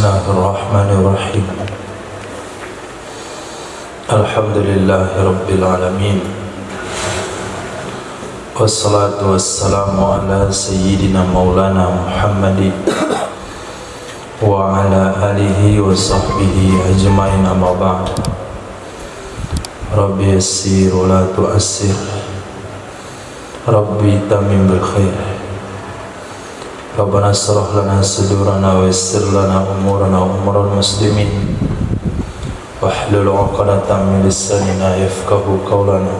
Bismillahirrahmanirrahim. Alhamdulillahi Rabbil Alamin. Wassalatu wassalamu ala Sayyidina Maulana Muhammadin wa ala alihi wa sahbihi ajma'in, amma ba'd. Rabbi yassir wa la tu'assir, Rabbi tamim bil khair. Rabbana shrah lana sudurana wa yassir lana umurana wa umural muslimin wahlul 'uqdatam min lisanina yafqahu qawlana.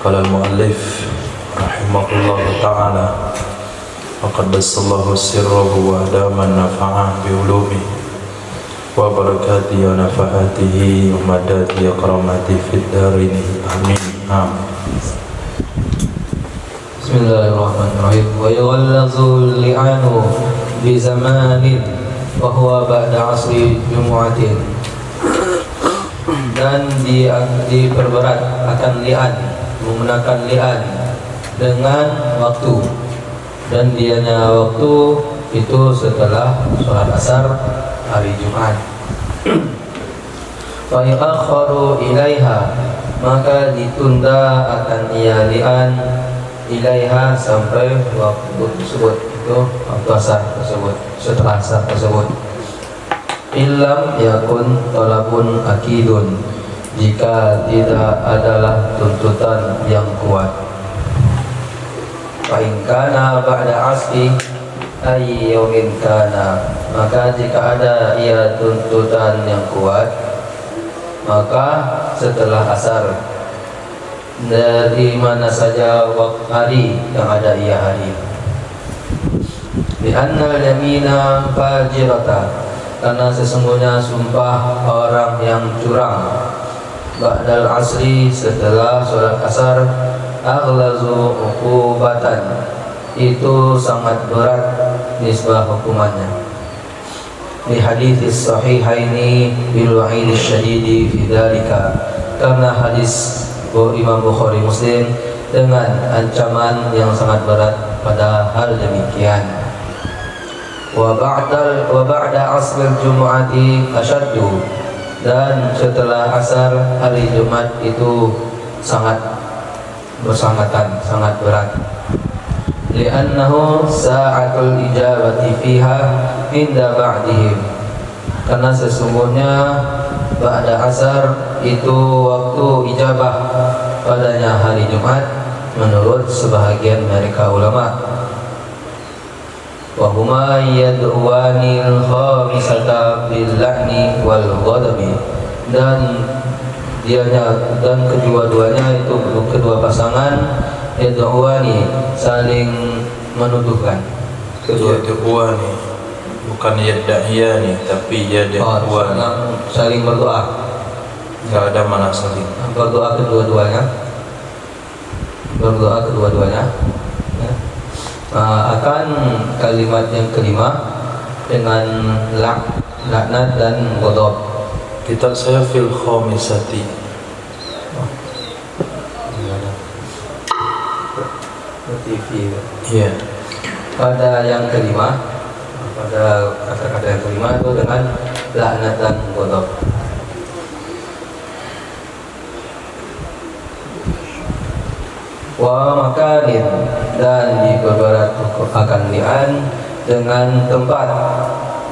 Qala al-muallif rahimahullahu ta'ala wa qaddasallahu sirrahu wa adama nafa'ah bi ulumihi wa barakatihi wa nafa'atihi wa madadi karamati fid darin amin. Bismillahirrahmanirrahim. Wa yughallazu li'anu bi zamanin wa huwa ba'da asri jumu'atin. Dan diperberat akan li'an, menggunakan li'an dengan waktu, dan dianya waktu itu setelah sholat asar hari Jumat. Fa yu'akhkharu ilaiha, maka ditunda akan ia li'an ilaiha sampai waktu tersebut, itu waktu asar tersebut, setelah asar tersebut. Illam yakun talabun akidun, jika tidak adalah tuntutan yang kuat. Fa in kana ba'da asri ay yaumin kana, maka jika ada ia tuntutan yang kuat, maka setelah asar, dari mana saja waktu hari yang ada ia hari. Di anna yamina fajirata, karena sesungguhnya sumpah orang yang curang, ba'dal asri, setelah sholat asar, aghlazu uqubatan, itu sangat berat nisbah hukumannya. Di hadits sahihaini bil wa'id syadidi fi dzalika, karena hadis Imam Bukhari Muslim dengan ancaman yang sangat berat pada hal demikian. Wa ba'da asril jumu'ati asyaddu, dan setelah asar hari Jumat itu sangat bersangatan, sangat berat. Li'annahu sa'atul ijabati fiha inda ba'dihim, karena sesungguhnya ba'da asar itu waktu ijabah padanya hari Jumat menurut sebahagian mereka ulama. Wa huma yad'uwanil khamisata bil la'ni wal ghadabi, dan kedua-duanya itu, kedua pasangan, yad'uwani, saling menuduhkan. Yad'uwani, bukan yad'iyani, tapi yad'uwani, saling berdoa. Enggak ada mana saling. Berdoa kedua-duanya, ya. Akan kalimat yang kelima dengan laknat dan ghadab. Kitab saya fil khamisati. TV. Iya. Pada yang kelima, pada kata-kata yang kelima itu dengan laknat dan ghadab. Wa makanin, dan diperberat akan li'an dengan tempat.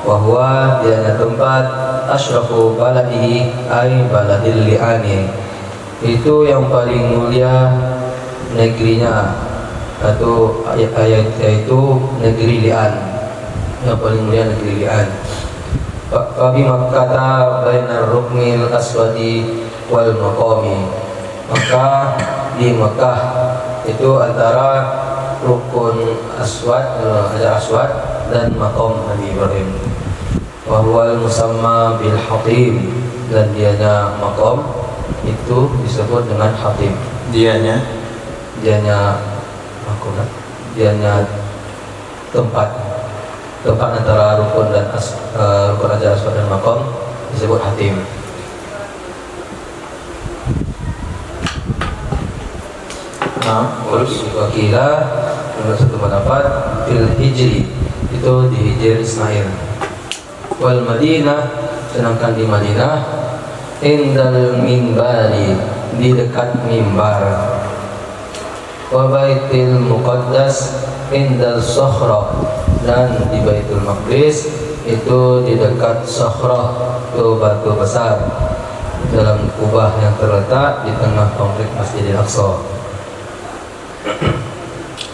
Wahwa, dianya tempat, asyrafu baladihi ay baladil li'ani, itu yang paling mulia negerinya, atau ayat yaitu negeri li'an, yang paling mulia negeri li'an. Fabi Makkah bainar ruknil aswadi wal maqami, maka di Mekah itu antara rukun aswad, Hajar Aswad, dan maqam Nabi Ibrahim. Wa huwal musamma bil hatim, dan dianya maqam itu disebut dengan hatim. Dianya tempat antara rukun dan rukun Hajar Aswad dan maqam disebut hatim. Terus wakila menurut satu pendapat fil hijri, itu di Hijr Ismail. Wal Madinah, sedangkan di Madinah, indal minbari, di dekat mimbar. Wa Baitul Muqaddas indal Sokhrah, dan di Baitul Maqdis itu di dekat Sokhrah, itu batu besar dalam kubah yang terletak di tengah kompleks Masjidil Aqsa.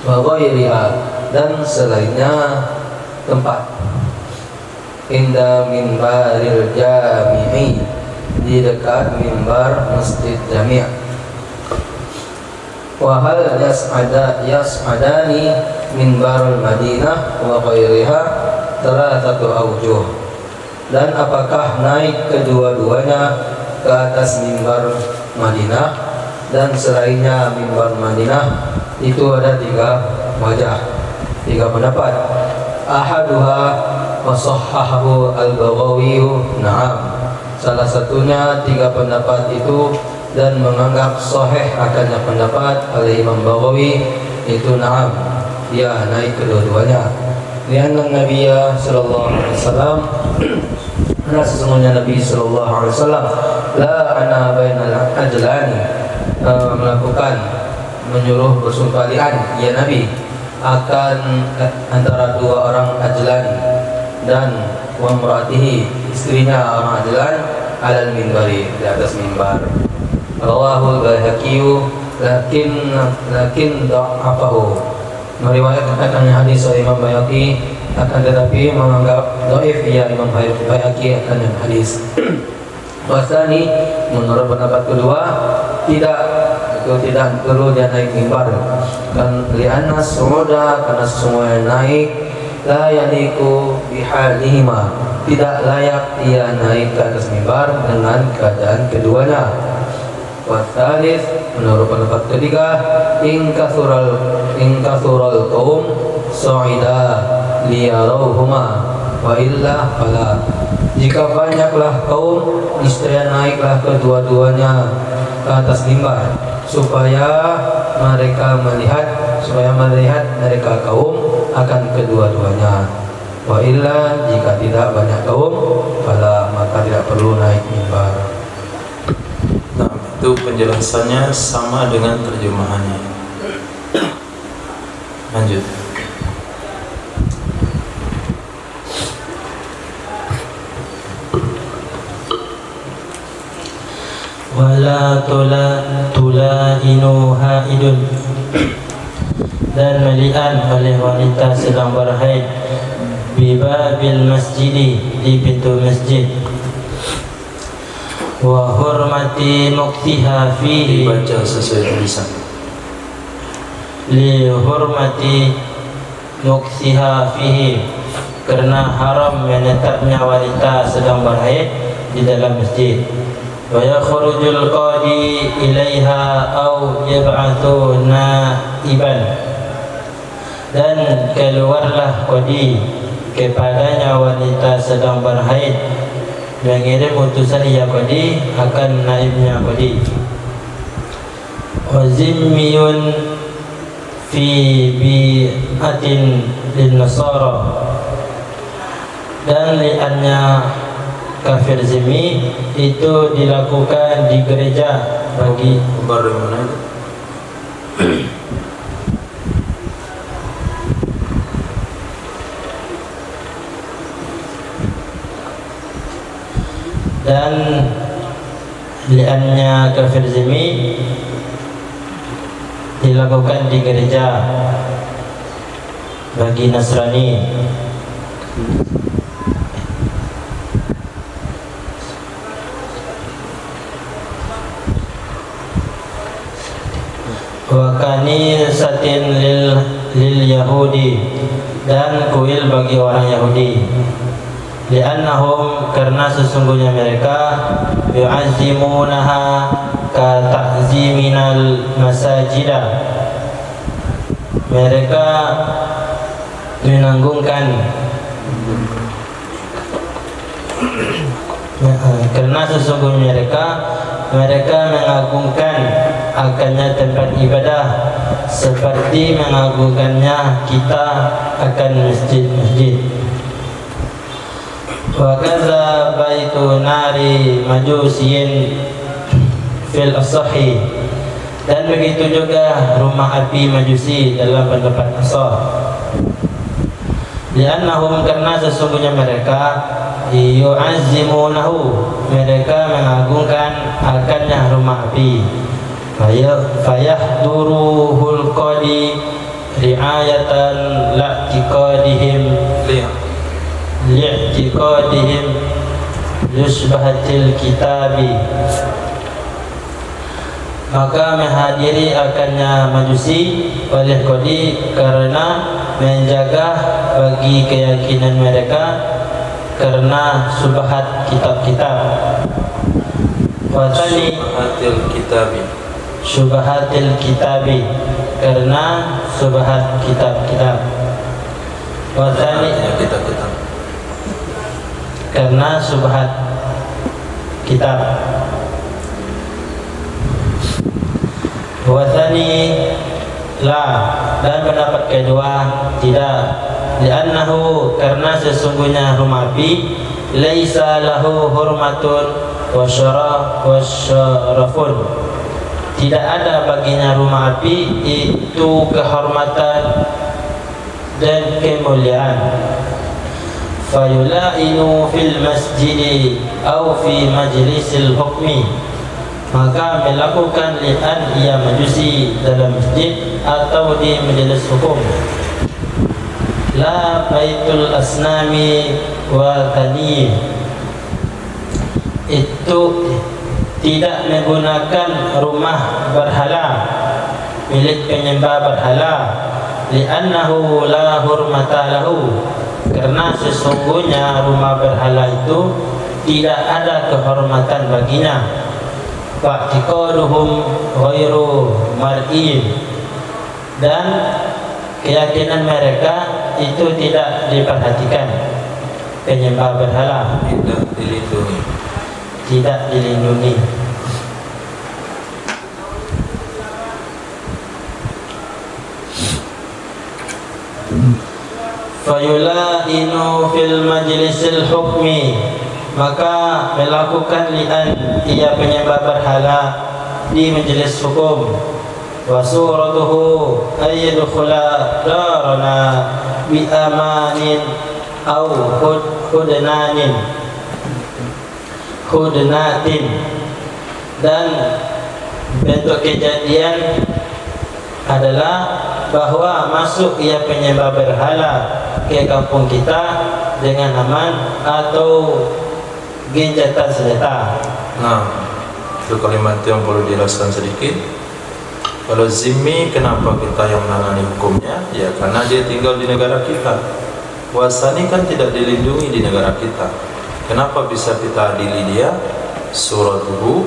Wa ghairiha, dan selainnya tempat. Inda minbaril jami'i, di dekat mimbar Masjid Jami'. Wa hal yas'adani minbarul Madinah wa ghairiha thalathatu awjuh, dan apakah naik kedua-duanya ke atas mimbar Madinah dan selainnya mimbar Madinah, itu ada 3 wajah, 3 pendapat. Ahaduha wa sahhahu al-Baghawi, na'am, salah satunya 3 pendapat itu dan menganggap sahih akannya pendapat oleh Imam Baghawi itu na'am, dia naik kedua-duanya. Lianna Nabiya sallallahu alaihi wasallam, karena sesungguhnya Nabi sallallahu alaihi wasallam la ana bainal ajlani, melakukan menyuruh bersumpah li'an, ya Nabi, akan antara 2 orang ajlan dan wa imraatihi, istrinya orang ajlan, alal minbari, di atas mimbar. Rawahul Baihaqi lakin da'afahu, meriwayatkan hadis oleh Imam Baihaqi, akan tetapi menganggap dhaif ya Imam Baihaqi akan hadis. Wasani, menurut pendapat kedua, tidak perlu dia naik mimbar, kan li'anna su'uda, karena sesungguhnya naik la yaliku bihalihima, tidak layak dia naik ke atas mimbar dengan keadaan keduanya. Wasalith, menurut pendapat ketiga, in kathural qaum su'ida liyarauhuma wa illa fala, jika banyaklah kaum niscaya naiklah kedua-duanya ke atas mimbar supaya mereka melihat mereka kaum akan kedua-duanya. Wa illa, jika tidak banyak kaum, fala, maka tidak perlu naik mimbar. Nah, itu penjelasannya sama dengan terjemahannya. Lanjut. Wala tula'inu haidun, dan melian oleh wanita sedang berhaid, bibabil masjidi, di pintu masjid, wa hurmati muqtiha fihi, Dibaca sesuai tulisan. li hurmati muqtiha fihi, karena haram menetapnya wanita sedang berhaid di dalam masjid. Wa yakhrujul qadi ilaiha aw yab'athu naiban, dan keluarlah qadi kepadanya wanita sedang berhaid, mengirim utusan ya qadi akan naibnya qadi. Wa zimmiyun fi bi'atin lin nasara, dan liannya kafir zimmi itu dilakukan di gereja bagi Baru mana itu? dan liannya kafir zimmi dilakukan di gereja bagi Nasrani. Wa kanisatin lil Yahudi, dan kuil bagi orang Yahudi. Li'annahum, karena sesungguhnya mereka yu'azzimunaha ka ta'ziminal masajidah, mereka menanggungkan, karena sesungguhnya mereka mengagungkan akannya tempat ibadah seperti mengagungkannya kita akan masjid-masjid. Wa kadza baitu nari majusiyin fil asahi, dan begitu juga rumah api majusi dalam pendapat ashah. Li'annahum, karena sesungguhnya mereka yu'azzimunahu, mereka mengagungkan akannya rumah api. Fayahduruhul qadi ri'ayatan li'tiqadihim yusbahatil kitabi, maka menghadiri akannya majusi oleh qadi karena menjaga bagi keyakinan mereka karena subhat kitab-kitab. Watani subhatil kitabi, karena subhat kitab-kitab. Watani karena subhat kitab. Watani la, dan pendapat kedua tidak. Li'annahu, karena sesungguhnya rumah api laisa lahu hurmatun wa syarafun, tidak ada baginya rumah api itu kehormatan dan kemuliaan. Fayulainu fil masjidi au fi majlisil hukmi, maka melakukan li'an ia majusi dalam masjid atau di majelis hukum. La baitul asnami wa tani, itu tidak menggunakan rumah berhala milik penyembah berhala. Li'annahu la hurmata lahu, karena sesungguhnya rumah berhala itu tidak ada kehormatan baginya. Fa'tiqaduhum ghairu mar'in, dan keyakinan mereka itu tidak diperhatikan. Penyembah berhala tidak dilindungi. Fayulainu fil majlisil hukmi, maka melakukan li'an ia penyembah berhala di majelis hukum. Wa suratuhu ayyadkhula darana bi amanin au hudnatin, dan bentuk kejadian adalah bahwa masuk ia penyembah berhala ke kampung kita dengan aman atau gencatan senjata. Nah, itu kalimat yang perlu dijelaskan sedikit. Kalau zimmi, kenapa kita yang menangani hukumnya? Ya karena dia tinggal di negara kita. Wasani kan tidak dilindungi di negara kita. Kenapa bisa kita adili dia? Suratuhu,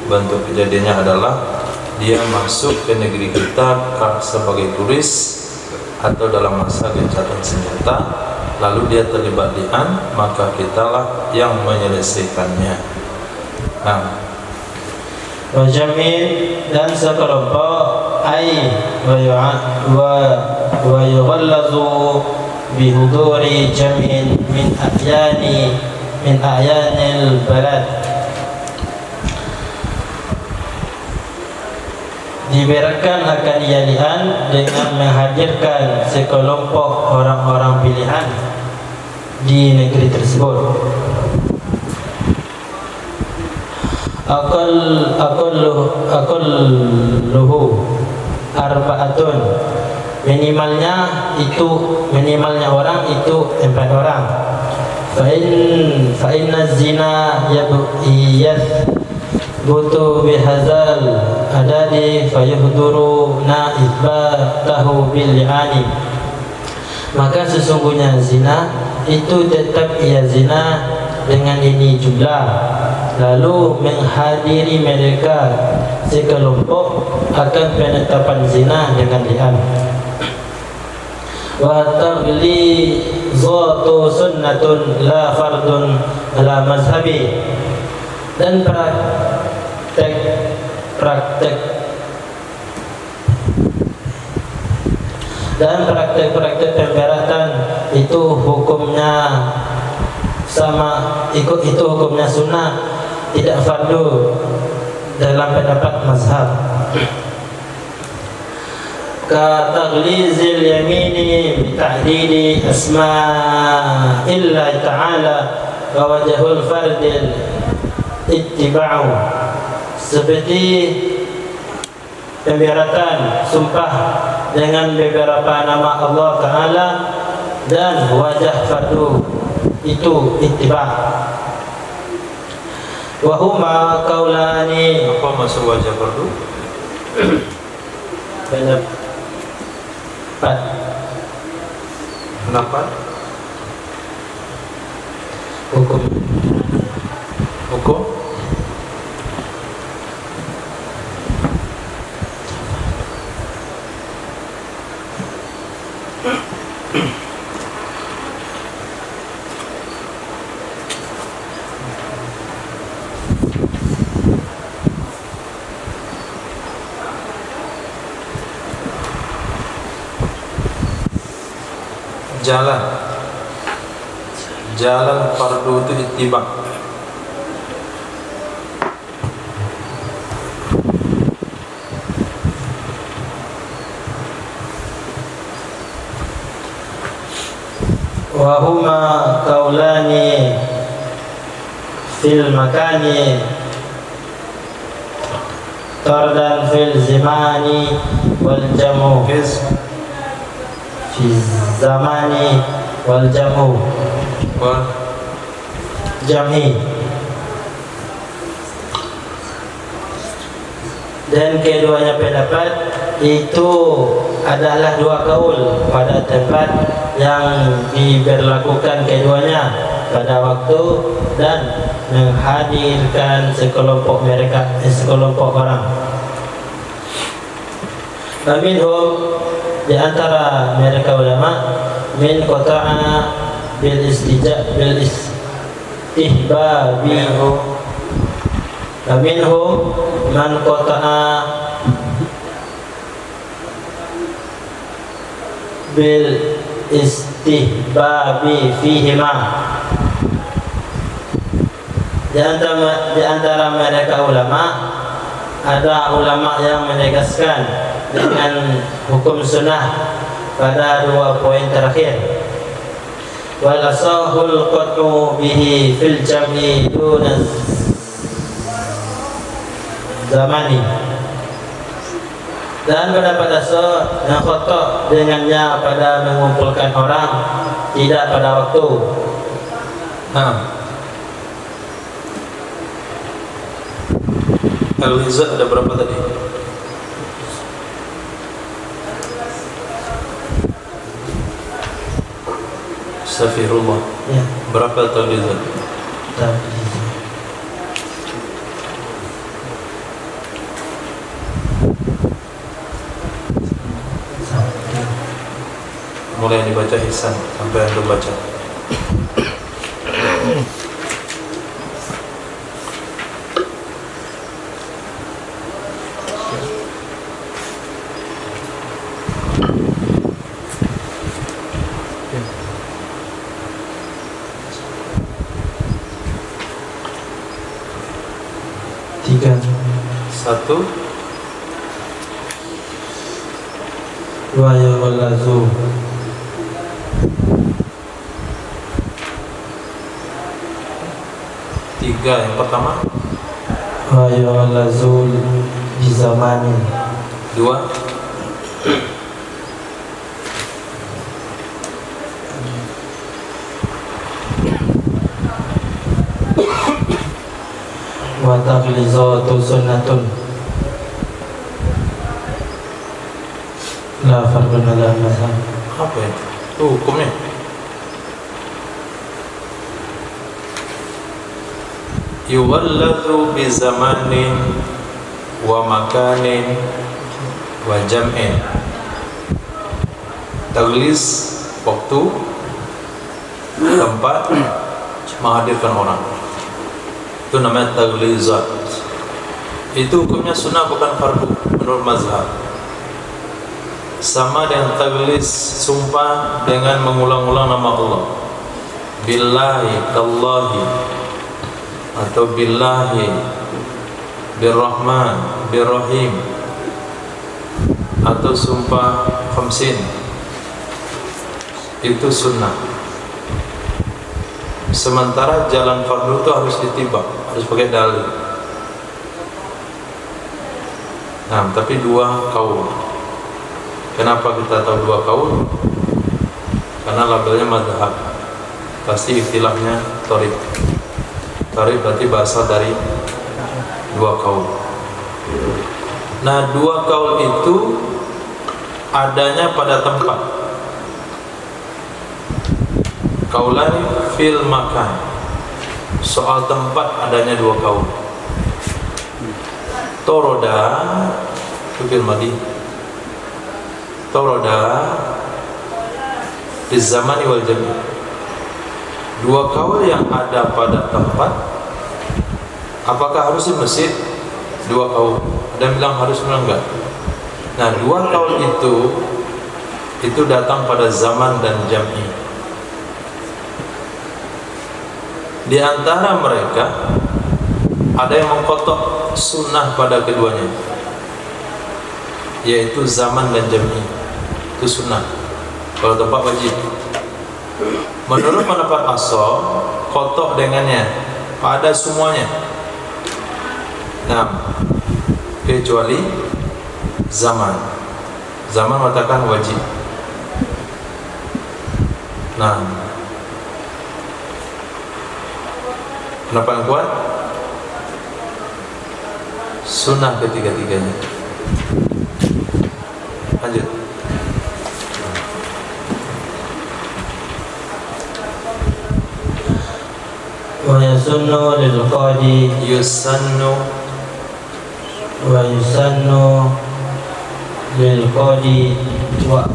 bentuk kejadiannya adalah dia masuk ke negeri kita sebagai turis atau dalam masa gencatan senjata, lalu dia terlibat li'an, maka kitalah yang menyelesaikannya. Nah, Wajamin, dan sekelompok ai wa yughallazu bihuduri jam'in min a'yanil balad, diberikan akan ialian dengan menghadirkan sekelompok orang-orang pilihan di negeri tersebut. Aqalluhu arba'atun, minimalnya orang itu 4 orang. Fa inna zina butuh bihazal adadi fayuhduru naibatahu bil'ani, maka sesungguhnya zina itu tetap ia zina dengan ini jumlah, lalu menghadiri mereka sekelompok akan penetapan zina dengan li'an. Wa taghli zatu sunnatun la fardun ala mazhabi, dan praktek pemberatan itu hukumnya sama ikut itu hukumnya sunnah, tidak fardu dalam pendapat mazhab. Ka taghlizil yamini bi tahdidi asma'illah ta'ala wa wajhul fardil ittiba'u, seperti pemberatan sumpah dengan beberapa nama Allah Ta'ala dan wajah fardu itu ittiba'. Wa huma qaulani. Apa maksud wajah fardu? Pendapat hukum. Jalan fardu itu ittiba'. Wa huma qaulani fil makani tardan fil zimani wal jamu fi zamani wal jamu Wal jam'i. Dan keduanya pendapat itu adalah dua kaul pada tempat yang diberlakukan keduanya pada waktu dan menghadirkan sekelompok orang. Minhum, di antara mereka ulama, min qata'a bil istihbabi, minhum man qata'a bil istihbabi fihima. Di antara mereka ulama, ada ulama yang menegaskan dengan hukum sunnah pada dua poin terakhir. Wal asahul qat'u bihi fil jam'i duna zamani. Dan pendapat asal yang kotor dengannya pada mengumpulkan orang, tidak pada waktu. Al-Izzah ada berapa tadi? Astaghfirullah. Ya. Berapa Al-Izzah? Mulai dibaca Ihsan sampai Anda baca. Satu, wa yawalazu. tiga. Yang pertama, wa yawalazu di zamani. dua, wa taghlizatu sunnatun la farqun ala mazhab. apa itu? Itu hukumnya. Yuwalladhu bi zamanin wa makanin wa jam'in. Tagliz waktu, tempat, menghadirkan orang. Itu namanya taglizat. Itu hukumnya sunnah bukan fardu menurut mazhab. Sama dengan tagliz sumpah dengan mengulang-ulang nama Allah. billahi tallahi atau billahi birrahman birrahim atau sumpah khamsin, itu sunnah. Sementara jalan fardu itu harus ditibak, harus pakai dalil. Nah, tapi dua kaul. Kenapa kita tahu dua kaul? Karena labelnya madhab. Pasti istilahnya thariq. Thariq berarti bahasa dari dua kaul. Nah, dua kaul itu adanya pada tempat. Kaulani fil makan. Soal tempat adanya dua kaul. Toroda fil madi. Toroda di zamani wal jami. Dua kaul yang ada pada tempat. Apakah harus di masjid? Dua kaul. Ada yang bilang harus, bilang enggak. Nah, dua kaul itu datang pada zaman dan jam'i. Di antara mereka ada yang mengkotok sunnah pada keduanya, yaitu zaman dan jam'i. Itu sunnah. Kalau tempat wajib. Menurut pendapat asal, kotok dengannya pada semuanya. Nah, kecuali zaman. Zaman mengatakan wajib. Nah, kenapa yang kuat? Sunnah ketiga-tiganya. Lanjut. Wa yasunnu lil qadi Yusannu lil qadi wa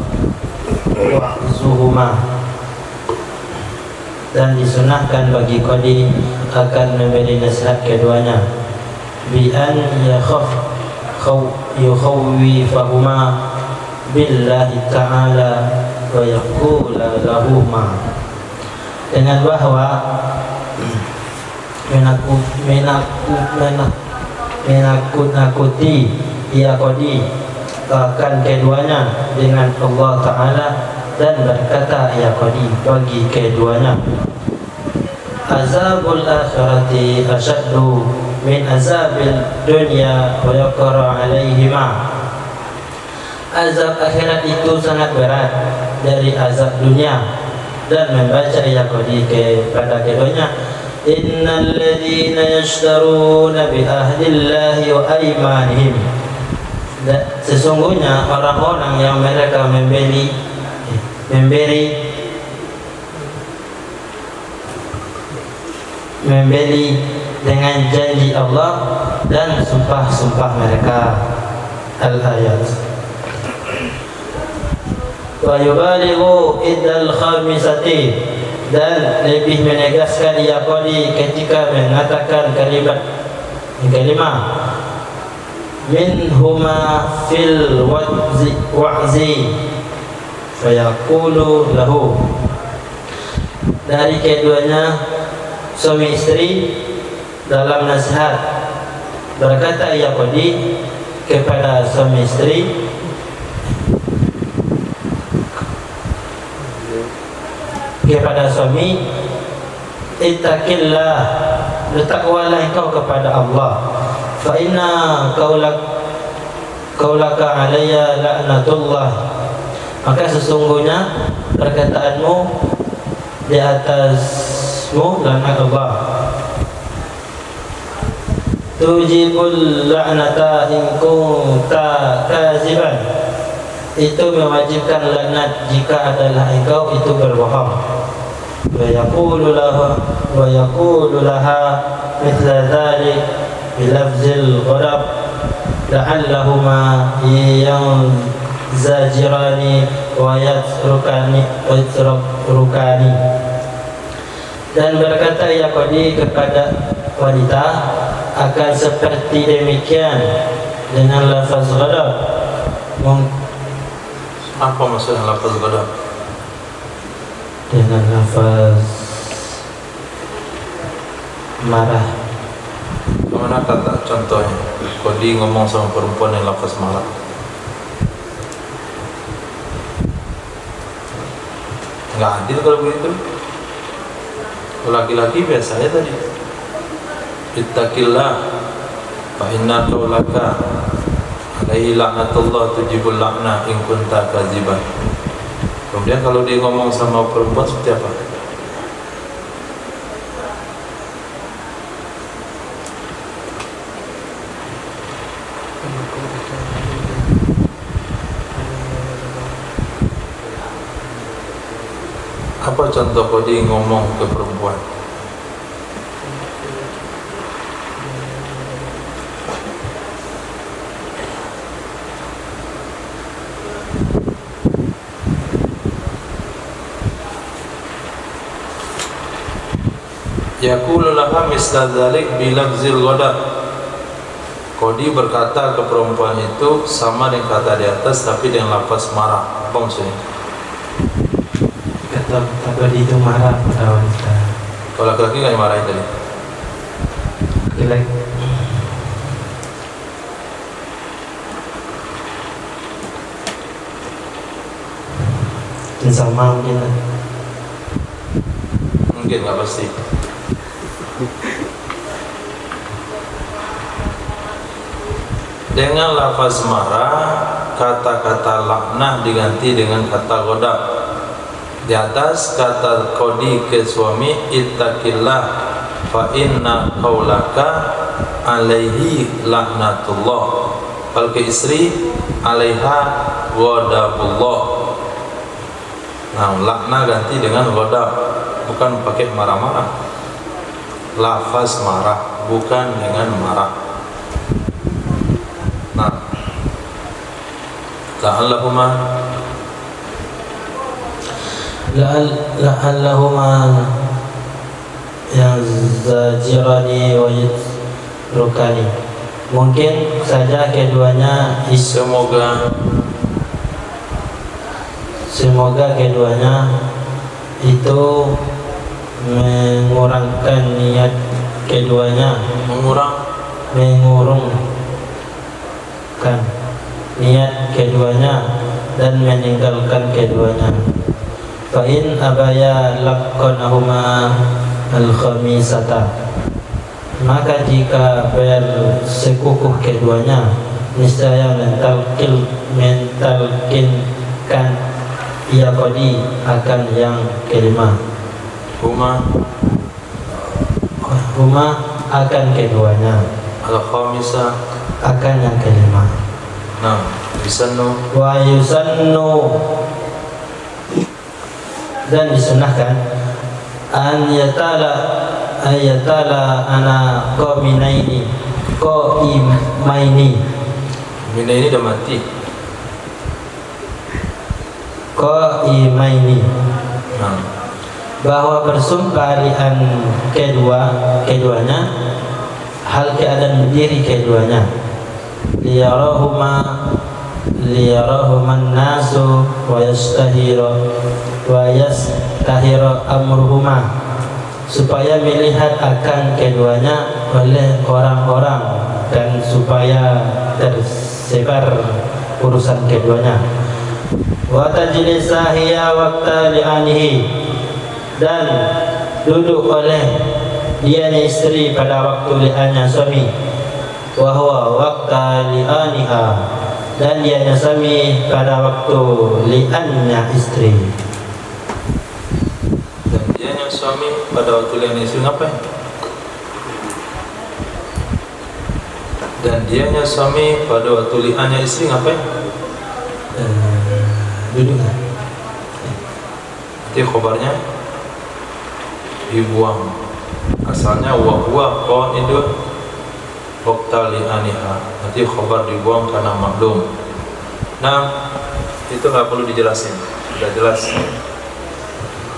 zuhuma, dan disunahkan bagi qadi akan memberi nasihat keduanya bi an yukhawwifahuma billahi ta'ala wa yaqula lahuma, dengan bahwa menakuti ia qadi akan keduanya dengan Allah Ta'ala, dan berkata ia qadi bagi keduanya, azabul akhirati asyaddu min azabil dunya wa yaqra alaihima, azab akhirat itu sangat berat dari azab dunia, dan membaca ia qadi kepada keduanya, innal ladzina yashtaruna bi ahdillahi wa aymanihim, sesungguhnya orang-orang yang mereka memberi dengan janji Allah dan sumpah-sumpah mereka. Al-ayat. Wa yubalighu iddal khamisati, dan lebih menegaskan ia qadi ketika mengatakan kalimat minhuma fil wa'zi fayaqulu lahu, dari keduanya suami istri dalam nasihat berkata ia qadi kepada suami istri, kepada suami, ittaqillah, bertakwalah engkau kepada Allah, fa inna qaulaka alayya la'natullah, maka sesungguhnya perkataanmu di atasmu laknat Allah. Tujibul la'nata in kunta kaziban, itu mewajibkan laknat jika adalah engkau itu berbohong. Wa yaqulu laha mithla dhalik bilafzil ghadab la'allahuma yanzajirani wa yatrukani, dan berkata ya qadi kepada wanita akan seperti demikian dengan lafaz ghadab. Apa maksudnya lafaz ghadab? Dengan lafaz marah. Mana kata contohnya? Kodi ngomong sama perempuan yang lafaz marah. Nggak adil kalau begitu. Laki-laki biasanya tadi, ittaqillah fa inna qaulaka alaihi laknatullah tujibul lakna in kunta kadziban. Kemudian kalau dia ngomong sama perempuan seperti apa? Apa contoh kodi ngomong ke perempuan? Yaqulu laha misla dzalik bilafzil ghadab. Kodi berkata ke perempuan itu sama dengan kata di atas tapi dengan lafaz marah. Apa maksudnya? Kata tadi itu marah pada wanita. Kalau laki-laki nggak dimarahin tadi? Laki-laki sama mungkin. Mungkin nggak pasti. Dengan lafaz marah, kata-kata laknah diganti dengan kata ghadab. Di atas kata kodi ke suami, ittaqillah fa inna qaulaka alaihi laknatullah. Kalau ke istri, alaiha ghadabullah. Nah, laknah ganti dengan ghadab, bukan pakai marah-marah. Lafaz marah, bukan dengan marah. Nah, la'allahuma yang zajirani wa yatrukani. Mungkin saja keduanya semoga keduanya itu mengurangkan niat keduanya, mengurungkan niat keduanya dan meninggalkan keduanya. Fa in abaya laqanahuma al-khamisata, maka jika bersekukuh keduanya, niscaya mentalkinkan ia kodi akan yang kelima. Huma akan keduanya, al-khamisah akan yang kelima. Nah, yusannu Wa yusannu, dan disunahkan ayatala ana qaimaini Mina ini udah mati. qaimaini, Nah, bahwa bersumpah lian keduanya hal keadaan berdiri keduanya, liyarahuman nasu wa yastahira amruhuma, supaya melihat akan keduanya oleh orang-orang dan supaya tersebar urusan keduanya. Wa tajlisa hiya waqta li'anihi, dan duduk oleh dia istri pada waktu li'annya suami, wa huwa waqta li'aniha, dan dia suami pada waktu li'annya istri. dan dianya suami pada waktu lian istri ngapain? Dan dianya suami pada waktu liannya istri ngapain? Duduk. Nanti khobarnya dibuang. Asalnya wa huwa qa'idun waqta li'aniha. Nanti khobar dibuang karena maklum. Nah, itu nggak perlu dijelasin, sudah jelas.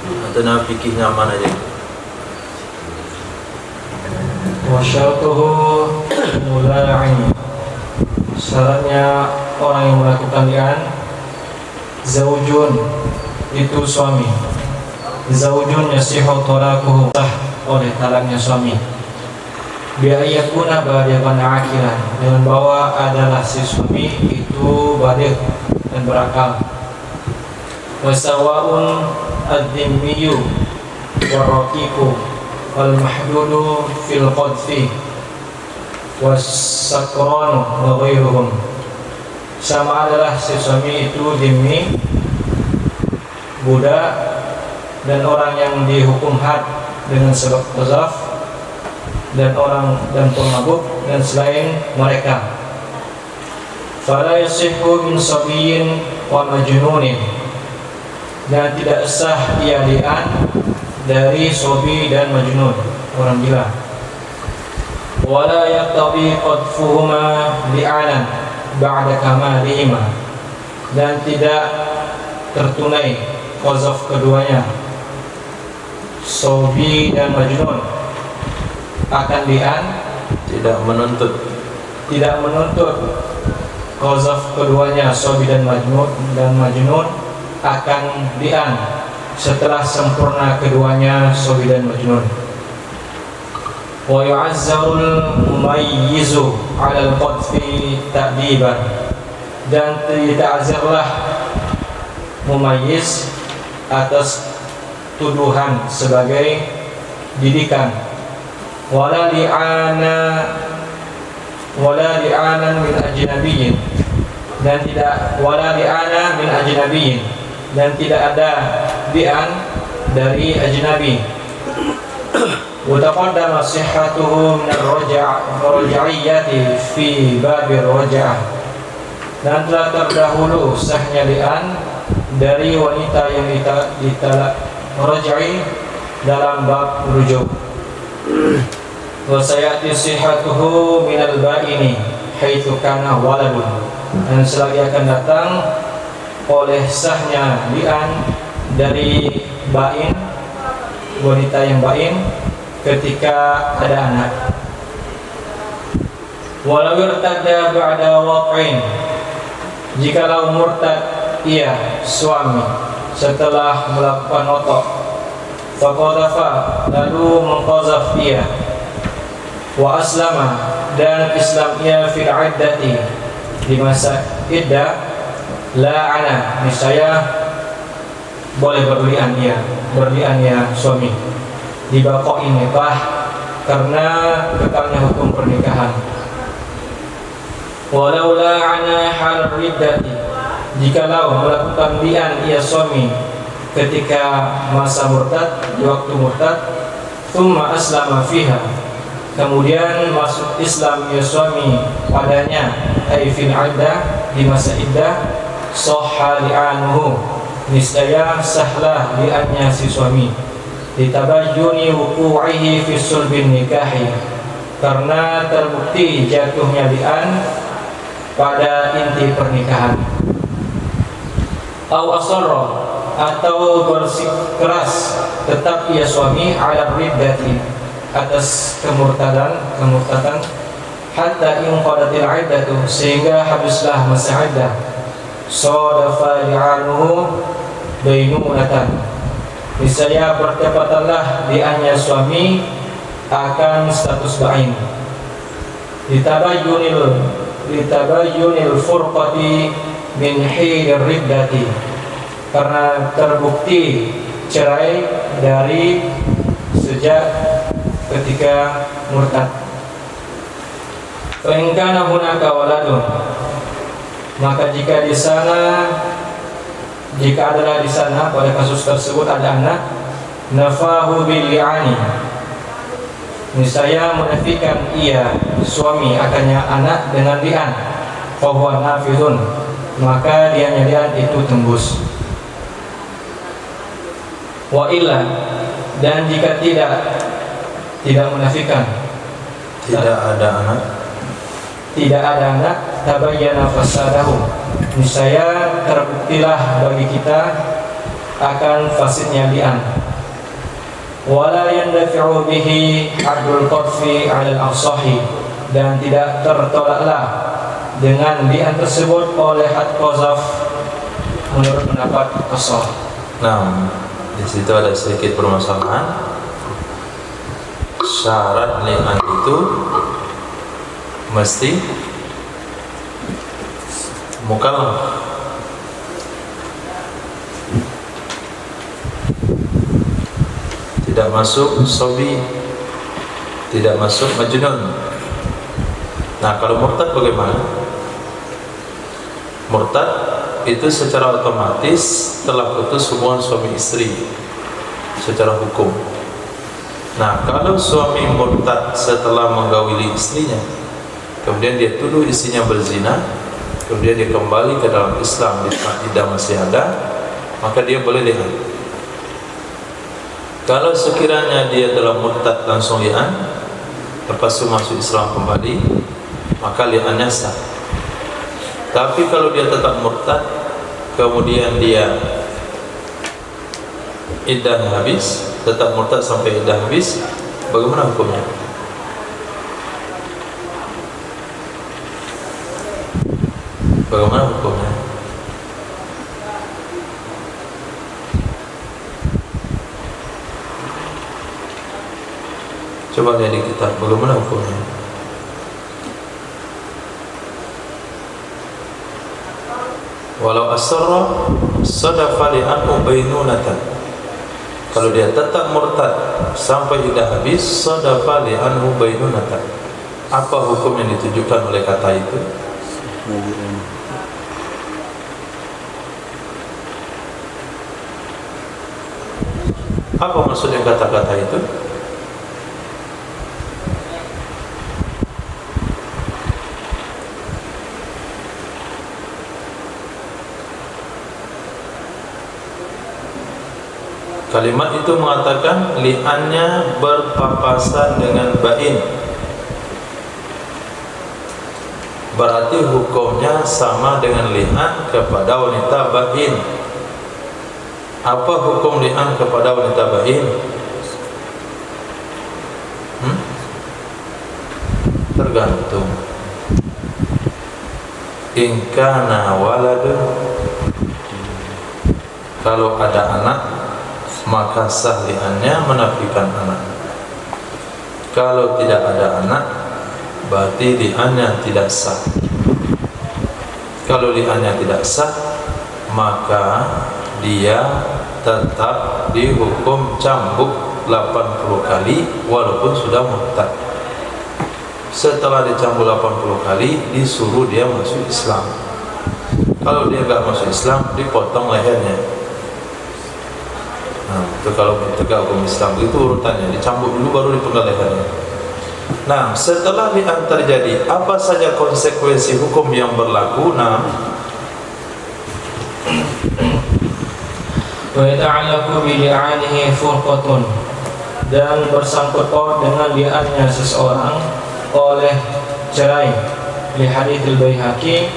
Atau nah fikihnya mana aja? Wa syartuhu mula'in, syaratnya orang yang melakukan li'an, zaujun, itu suami. Zaujun yasihu talaquhu, sah oleh talaknya suami. biayakuna balighan akilan, dengan bahwa adalah si suami itu baligh dan berakal. Wasawaun ad-dhimmiyu waraqiqu wal mahdudu fil qadfi wasakranu wa ghairuhum. Sama adalah si suami itu dhimmi, budak, dan orang yang dihukum had dengan sebab qazaf, dan orang dan pemabuk dan selain mereka. Fala yasihhu min sabiyyin wa majnunin, dan tidak sah ia li'an dari sobi dan majnun, orang gila. Wala yaqtabi qadfuhuma li'anan ba'da kamalihima, dan tidak tertunai qazaf keduanya, sobi dan majnun, akan li'an, tidak menuntut qazaf keduanya, sobi dan majnun akan li'an setelah sempurna keduanya, sobi dan majnun. Wa yu'azzarul mumayyizu 'alal qadfi ta'diban, dan dita'zirlah mumayyiz atas tuduhan sebagai didikan. Wala li'anan min ajnabiyyin, dan tidak wala li'ana min ajnabiyyin, dan tidak ada li'an dari ajnabi. Wa taqaddama sihhatuhu min ar-raj'iyyati fi bab ar-raj'ah, dan telah terdahulu sahnya li'an dari wanita yang ditalak raj'i dalam bab rujuk. Wa sayati sihhatuhu min al-ba'ini haitsu kana waladun, dan selagi akan datang oleh sahnya li'an dari ba'in, wanita yang ba'in, ketika ada anak. Walau irtadda ba'da waq'in, jikalau murtad ia suami setelah melakukan otok, faqadhafa, lalu mengqazaf ia, wa aslama, dan Islam ia fil iddati, di masa iddah, la'ana, niscaya boleh berlian ia suami, dibaqa'i nikah, karena kekalnya hukum pernikahan. Walau la'ana hal riddati, jikalau melakukan li'an ia suami ketika masa murtad, di waktu murtad, thumma aslama fiha, kemudian masuk Islam ia suami padanya, ay fil iddah, di masa iddah, sahha li'anuhu, niscaya sahlah li'annya si suami, ditabayyuni wuqu'ihi fi sulbin nikahi, karena terbukti jatuhnya li'an pada inti pernikahan. Au asarra, atau bersikeras tetap ia suami, ala riddati, atas kemurtadan, hatta inqadatil iddatu, sehingga habislah masa iddah, sadafa li'anuhu bainunatan, niscaya bertepatanlah li'annya suami akan status ba'in, litabayyunil furqati min hilir riddati, karena terbukti cerai dari sejak ketika murtad. Fa in kana hunaka waladun, maka jika adalah di sana pada kasus tersebut ada anak, nafahu bil li'ani, niscaya menafikan ia suami akannya anak dengan li'an, fa huwa nafidun, maka dia li'an itu tembus. Wa illa, dan jika tidak menafikan, tidak ada anak, tabayyana fasadahu, niscaya terbuktilah bagi kita akan fasidnya li'an. Wala yandafi'u bihi adul qadfi 'alal aqsahi, dan tidak tertolaklah dengan li'an tersebut oleh had qazaf menurut pendapat qasar. Nah, di situ ada sedikit permasalahan. syarat li'an itu mesti mukallaf. Tidak masuk sobi, tidak masuk majnun. Nah, kalau murtad bagaimana? Murtad itu secara otomatis telah putus hubungan suami istri secara hukum. Nah, kalau suami murtad setelah menggawili istrinya, kemudian dia tuduh istrinya berzina, kemudian dia kembali ke dalam Islam, iddah masih ada, maka dia boleh lihat. Kalau sekiranya dia dalam murtad langsung li'an, lepas itu masuk Islam kembali, maka li'annya sah. Tapi kalau dia tetap murtad, kemudian dia iddahnya habis, tetap murtad sampai iddah habis, bagaimana hukumnya? Bagaimana hukumnya? Coba lihat di kitab, bagaimana hukumnya? Walau asarra sadafa li'anhu bainunatan. Kalau dia tetap murtad sampai iddah habis, sadafa li'anhu bainunatan. Apa hukum yang ditujukan oleh kata itu? Apa maksudnya kata-kata itu? Kalimat itu mengatakan li'annya berpapasan dengan bain, berarti hukumnya sama dengan li'an kepada wanita bain. Apa hukum li'an kepada wanita bain? Tergantung. In kana waladun, kalau ada anak maka sah li'annya menafikan anak. Kalau tidak ada anak, berarti li'annya tidak sah. Kalau li'annya tidak sah, maka dia tetap dihukum cambuk 80 kali walaupun sudah murtad. Setelah dicambuk 80 kali, disuruh dia masuk Islam. Kalau dia enggak masuk Islam, dipotong lehernya. Nah, itu kalau tegak hukum Islam itu urutannya, dicambuk dulu baru dipenggal lehernya. Nah, setelah li'an terjadi, apa saja konsekuensi hukum yang berlaku? Nah, wa yata'allaqu bi li'anihi furqatun, dan bersangkut paut dengan li'annya seseorang oleh cerai. Li hadits al-Baihaqi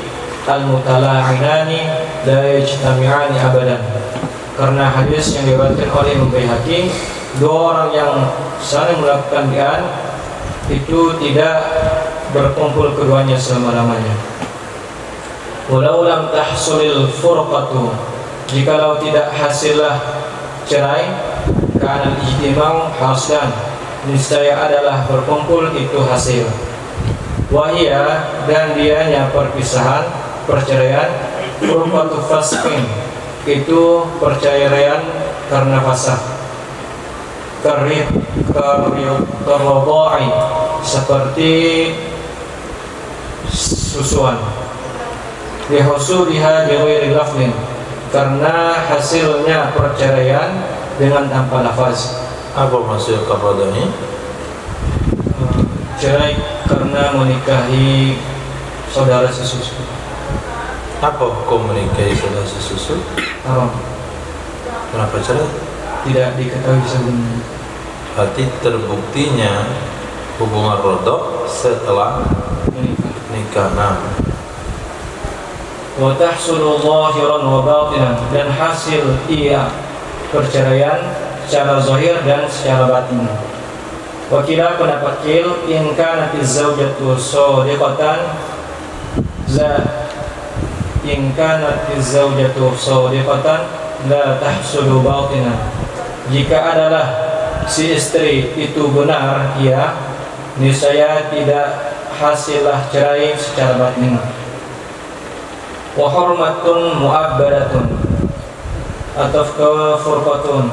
al-mutala'inani la yajtami'ani abadan. Karena hadis yang diriwayatkan oleh Imam Baihaqi, dua orang yang saling melakukan li'an itu tidak berkumpul keduanya selama-lamanya. Walau lam tahsulil furqatu, jikalau tidak hasillah cerai, kana al-ijtima'u haslan, niscaya adalah berkumpul itu hasil. Wahia, dan dianya perpisahan, perceraian, furqatu fasqin, itu perceraian karena fasakh. Karrodai, seperti susuan. Lihusuliha bighairi lafzin, karena hasilnya perceraian dengan tanpa lafaz. apa maksud karrodai? Cerai karena menikahi saudara sesusu. Apa hukum menikahi saudara sesusu? Haram, Kenapa cerai? tidak diketahui sebelumnya. Berarti terbuktinya hubungan rodok setelah nikah. Nah, Wa tahsulu zahiran wa batinan, dan hasil ia perceraian secara zahir dan secara batin. Wakila pendapat kil, in kanatiz zaujatu shadiqatan la tahsulu batinan, jika adalah si istri itu benar, ya, niscaya tidak hasillah cerai secara batin. Wa hurmatun mu'abbadatun atau kefurqatun,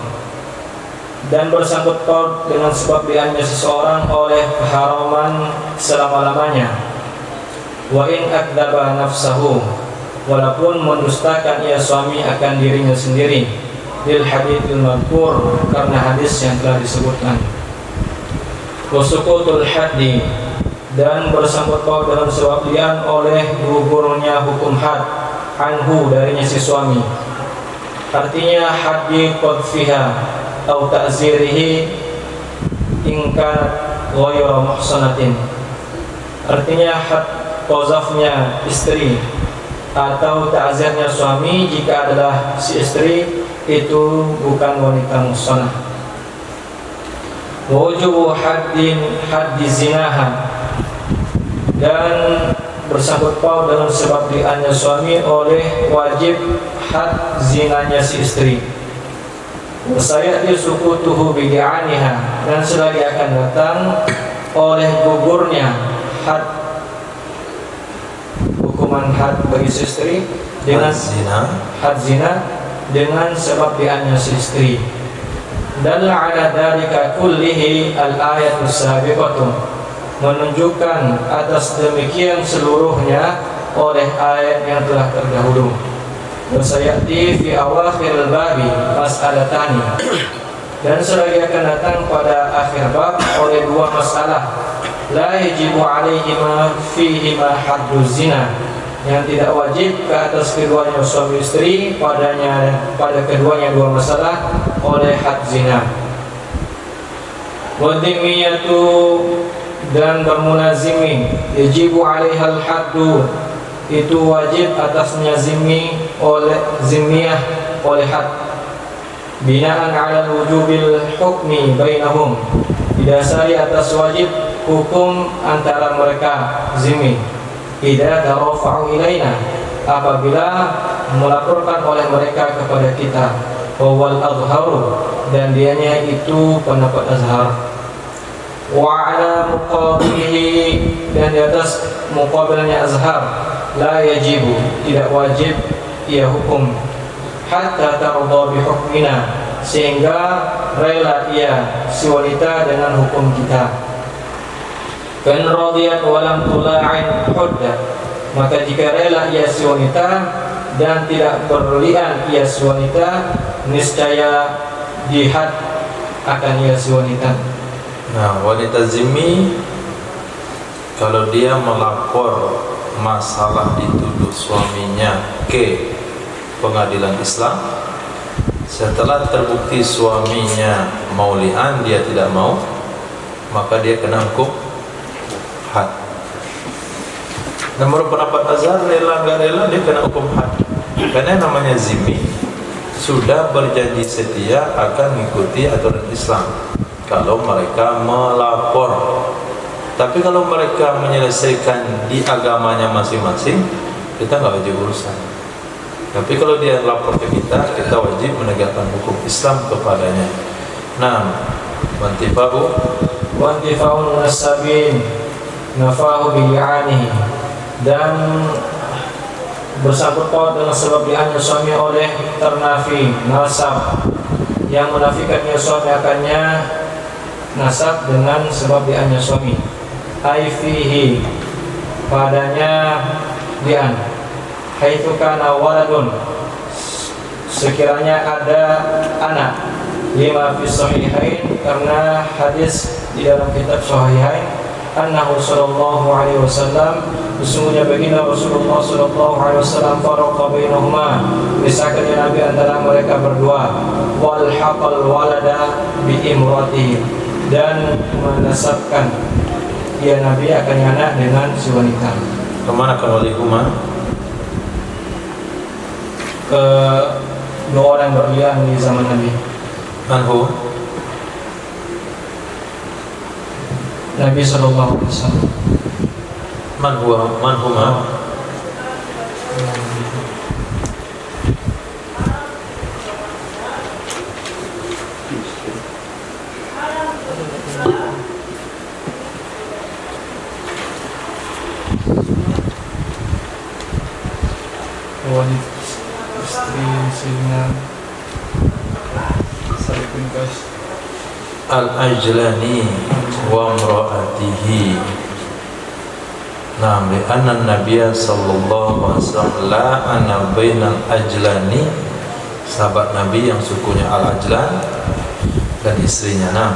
dan bersangkut paut dengan sebab diamnya seseorang oleh keharaman selama-lamanya. Wa in akdzaba nafsahu, walaupun mendustakan ia suami akan dirinya sendiri, lil haditsil madhkur, karena hadis yang telah disebutkan. Wa suqutul haddi, dan bersangkut paut dengan sebab lian oleh gugurnya hukum had anhu, darinya si suami. Artinya haddi qadfiha atau ta'zirihi in kanat ghayra muhsanatin. Artinya had qazafnya istri atau ta'zirnya suami jika adalah si istri itu bukan wanita muhsanah. Wujubu haddi zinaha, dan bersangkut paut dengan sebab liannya suami oleh wajib had zinanya si istri. Wasayati sukutuhu bidi'aniha, dan selagi akan datang oleh gugurnya had, hukuman had bagi si istri dengan had zina dengan sebab liannya si istri. Dalla ala dzalika kullihi al-ayatus sabiqatu, menunjukkan atas demikian seluruhnya oleh ayat yang telah terdahulu. Wasayati fi awakhir al-babi mas'alatani, dan selagi akan datang pada akhir bab oleh dua masalah. La yajibu alaihima fihima haddu zina, yang tidak wajib ke atas keduanya suami istri pada keduanya dua masalah oleh had zina. Wa dhimiyatu, dan bermunazimi, yajibu alaihal haddu, itu wajib atasnya zimmi oleh zimmiyah oleh had, binaan ala wujubil hukmi bainahum, didasari atas wajib hukum antara mereka zimmi. Idza tarafa'u ilaina, apabila melaporkan oleh mereka kepada kita. Wal azharu, dan dianya itu pendapat azhar. Wa ala muqabilihi, dan di atas muqabilnya azhar, la yajibu, tidak wajib ia hukum, hatta tarda bi hukmina, sehingga rela ia si wanita dengan hukum kita. Kan radiyat walam tula'in hudda, maka jika rela ia si wanita dan tidak berlian ia si wanita, niscaya dihad akan ia si wanita. Nah, wanita zimmi kalau dia melapor masalah dituduh suaminya ke pengadilan Islam, setelah terbukti suaminya mau li'an, dia tidak mau, maka dia kena hukum had. Nomor pendapat azhar, rela nggak rela dia kena hukum had, karena namanya zimmi sudah berjanji setia akan mengikuti aturan Islam kalau mereka melapor. Tapi kalau mereka menyelesaikan di agamanya masing-masing, kita nggak wajib urusan. Tapi kalau dia lapor ke kita, kita wajib menegakkan hukum Islam kepadanya. Nah, wantifa'un nasabin nafahu bi'anihi, dan bersangkut paut dengan sebab li'annya suami oleh ternafi nasab, yang menafikannya suami akannya nasab dengan sebab li'annya suami. Ai fihi, padanya li'an, haitsu kana waladun, sekiranya ada anak, lima fi sahihain, karena hadis di dalam kitab sahihain, annahu sallallahu alaihi wasallam, sesungguhnya baginda Rasulullah sallallahu alaihi wasallam faraqa bainahuma, misahkan Nabi antara mereka berdua, wal haqal walada bi imratihi, dan menasabkan dia Nabi akan anak dengan si wanita. kemana kawalihuma? Ke dua orang berlian di zaman Nabi. Anhu, Nabi sallallahu alaihi wasallam. manhuma? wanita istri istrinya saling kasih. Al-Ajlani wa imra'atihi. Nah, li'anna Nabiya sallallahu alaihi wasallam la'ana bainal ajlani, sahabat Nabi yang sukunya Al-Ajlan dan istrinya. Nah,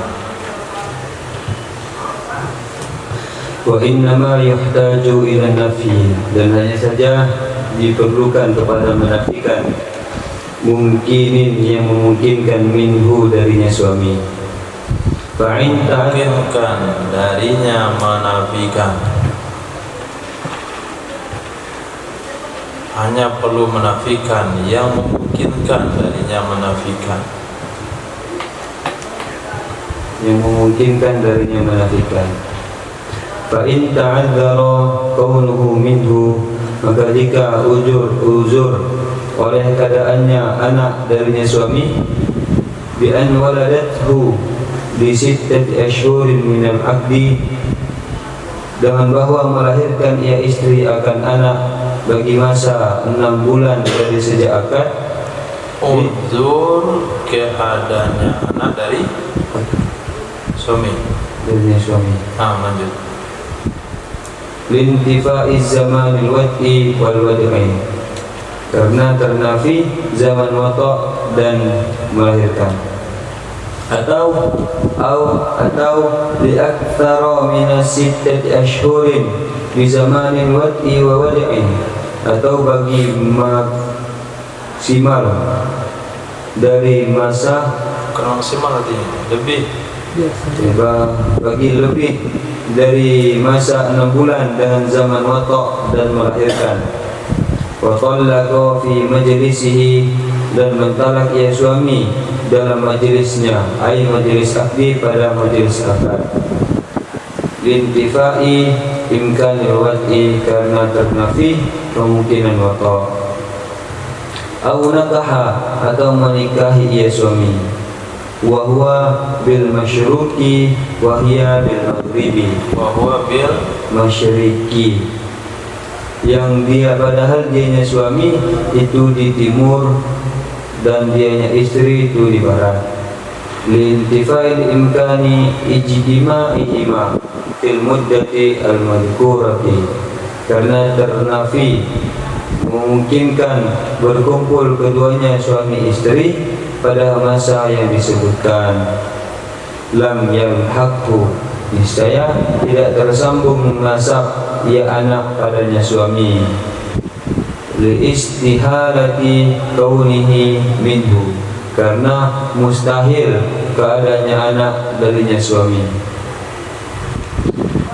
Wa innama yuhtaju ila nafi, dan hanya saja diperlukan kepada menafikan mungkinin yang memungkinkan minhu darinya suami. Fa'in mungkinkan darinya menafikan, hanya perlu menafikan yang memungkinkan darinya menafikan. yang memungkinkan darinya menafikan. Fa'in ta'adzara kaunuhu minhu, maka jika uzur oleh keadaannya anak darinya suami, bi an waladathu bi sittati ashhurin minal aqdi, dengan bahwa melahirkan ia istri akan anak bagi masa 6 bulan dari sejak akad. Uzur keadaannya anak dari suami. Darinya suami. Lanjut. Lintifaiz zamanil wad'i wal wad'i, karena ternafi zaman wata' dan melahirkan. Atau liaktsara minas sittati ashhurin bi zamanil wad'i wa wad'i, atau bagi maksimal dari masa Maksimal artinya lebih. bagi lebih dari masa 6 bulan dengan zaman wata' dan melahirkan. Wa talaqa fi majlisihi, dan mentalak ia suami dalam majlisnya, ai majlis akdi, pada majlis akad. Lintifai imkanil wad'i, karena ternafi kemungkinan wata'. Au nakaha, atau menikahi ia suami, wa huwa bil masyruqi wa hiya bil maghribi, Wa huwa bil masyriqi, yang dia padahal dianya suami itu di timur dan dianya istri itu di barat. Lintifail imkani ijtima'ihima fil muddati al-madhkurati, karena ternafi memungkinkan berkumpul keduanya suami istri pada masa yang disebutkan. Lam yalhaqhu, niscaya tidak tersambung nasab ia anak padanya suami. Li istihalati kaunihi minhu, karena mustahil keadaannya anak darinya suami.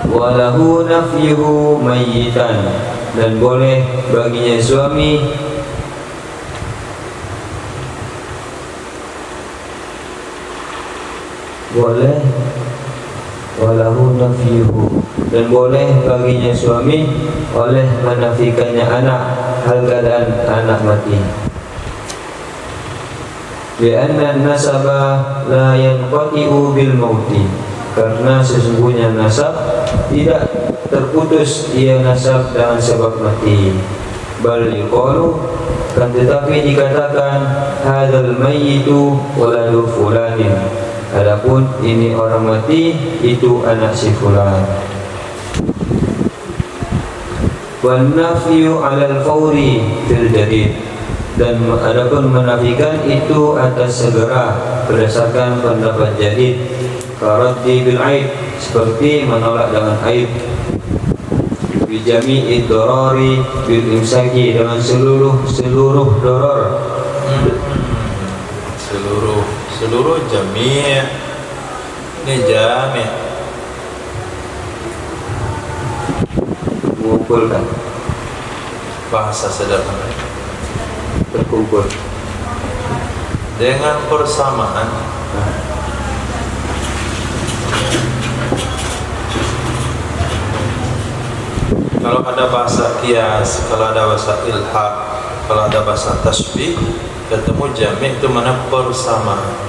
Walahu nafyuhu mayyitan, dan boleh baginya suami walahu nafyuhu, dan boleh baginya suami oleh menafikannya anak hal keadaan anak mati. Lianna nasaba la yanqati'u bil mauti, karena sesungguhnya nasab tidak terputus ia nasab dengan sebab mati. Bal yuqalu, kan tetapi dikatakan hadzal mayyitu waladu fulanin, adapun ini orang mati itu anak si fulan. Wan nafyu 'alal fawri fil jadid, dan adapun menafikan itu atas segera berdasarkan pendapat jadid. Karaddi bil aib, seperti menolak dengan aib. Bijami'id dorari bil imsaki, dengan seluruh doror. Seluruh jami'. Ini jami', mengumpulkan, bahasa sederhana, terkumpul. dengan persamaan. Kalau ada bahasa qiyas, kalau ada bahasa ilhaq, kalau ada bahasa tasbih, ketemu jami' itu mana persamaan.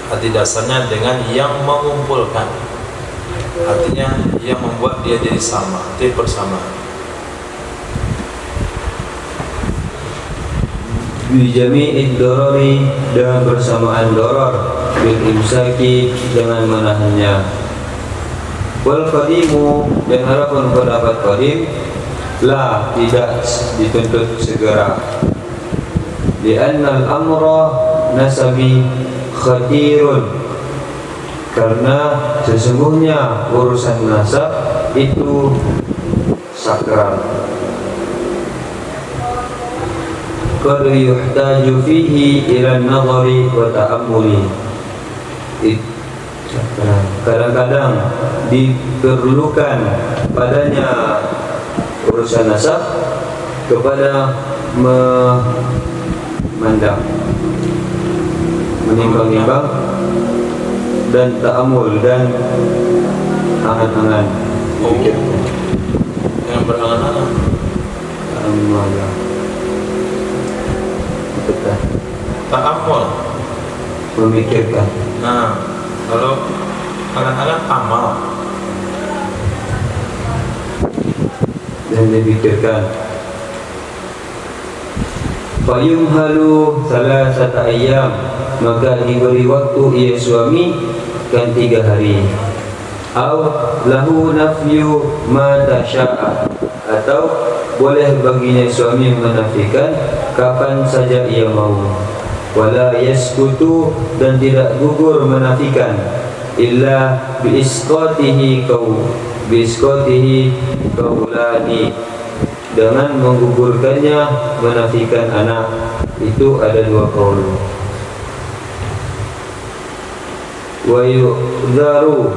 arti dasarnya dengan yang mengumpulkan, artinya yang membuat dia jadi sama, arti persamaan. Bi jami'id dorori, dengan bersamaan doror, bil imsaki, dengan menahannya. Wal qadimu, dan harapan pendapat qadim, la, tidak dituntut segera. Li'anna al-amra nasabi khatirun, karena sesungguhnya urusan nasab itu sakral. Qad yuhtaju fihi ila an-nadhari wa ta'ammuli, kadang-kadang diperlukan padanya urusan nasab kepada memandang, menimbang-nimbang, dan ta'amul, dan angan-angan. Yang berangan-angan. Ta'amul. Betul. Ta'amul, Memikirkan. nah kalau angan-angan amal, Dan dipikirkan. Fayumhalu salasata ayyam, maka diberi waktu ia suami kan 3 hari. Au lahu nafyu ma tasya'a, atau boleh baginya suami menafikan kapan saja ia mau. Wala yaskutu, dan tidak gugur menafikan, illa biisqatihi qaulani, dengan menggugurkannya menafikan anak itu ada 2 qaul. Wa yu'dharu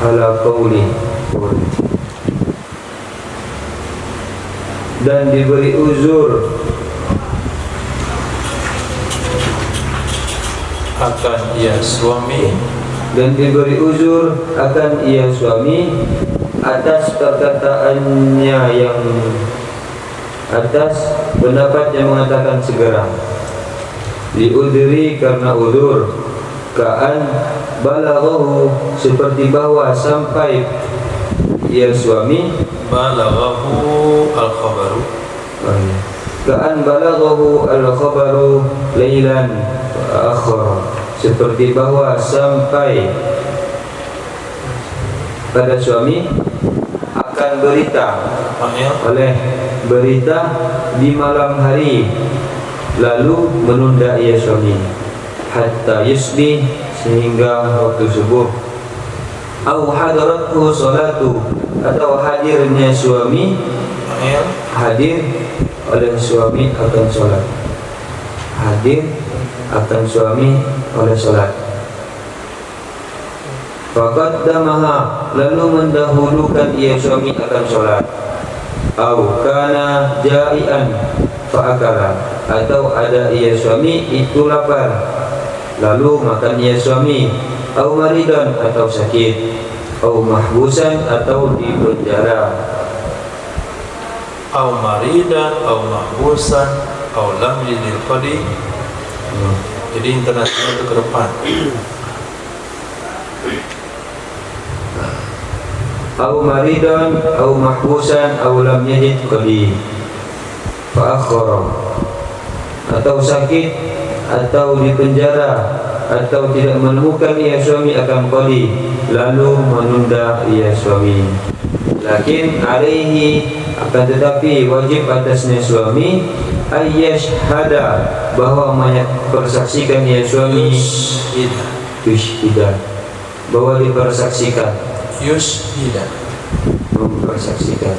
ala qauli, dan diberi uzur akan ia suami, dan diberi uzur akan ia suami atas perkataannya yang atas pendapat yang mengatakan segera. Diudiri karena udur, kaan balaghahu, seperti bahwa sampai ia suami, balaghahu al-khabaru, kaan balaghahu al-khabaru lailan akhara, seperti bahwa sampai pada suami akan berita, oleh berita di malam hari, lalu menunda ia suami hatta yusbih, sehingga waktu subuh. Au hadarathu salatu, atau hadirnya suami, hadir oleh suami akan sholat, hadir akan suami oleh sholat. Faqaddamaha, lalu mendahulukan ia suami akan sholat. Au kana ja'ian fa'akala, atau ada ia suami itu lapar, lalu makan ia suami. Au maridan, atau sakit. Au mahbusan, atau di penjara. au maridan, au mahbusan, au lam yajid qadi. Jadi internasional itu ke depan. Au maridan, au mahbusan, au lam yajid qadi fa akhara, atau sakit, atau di penjara, atau tidak menemukan ia suami akan qadi, lalu menunda ia suami. Lakin alaihi, akan tetapi wajib atasnya suami, ayyashhada, bahwa mempersaksikan ia suami, yushhida, bahwa dipersaksikan, Yushhida, mempersaksikan,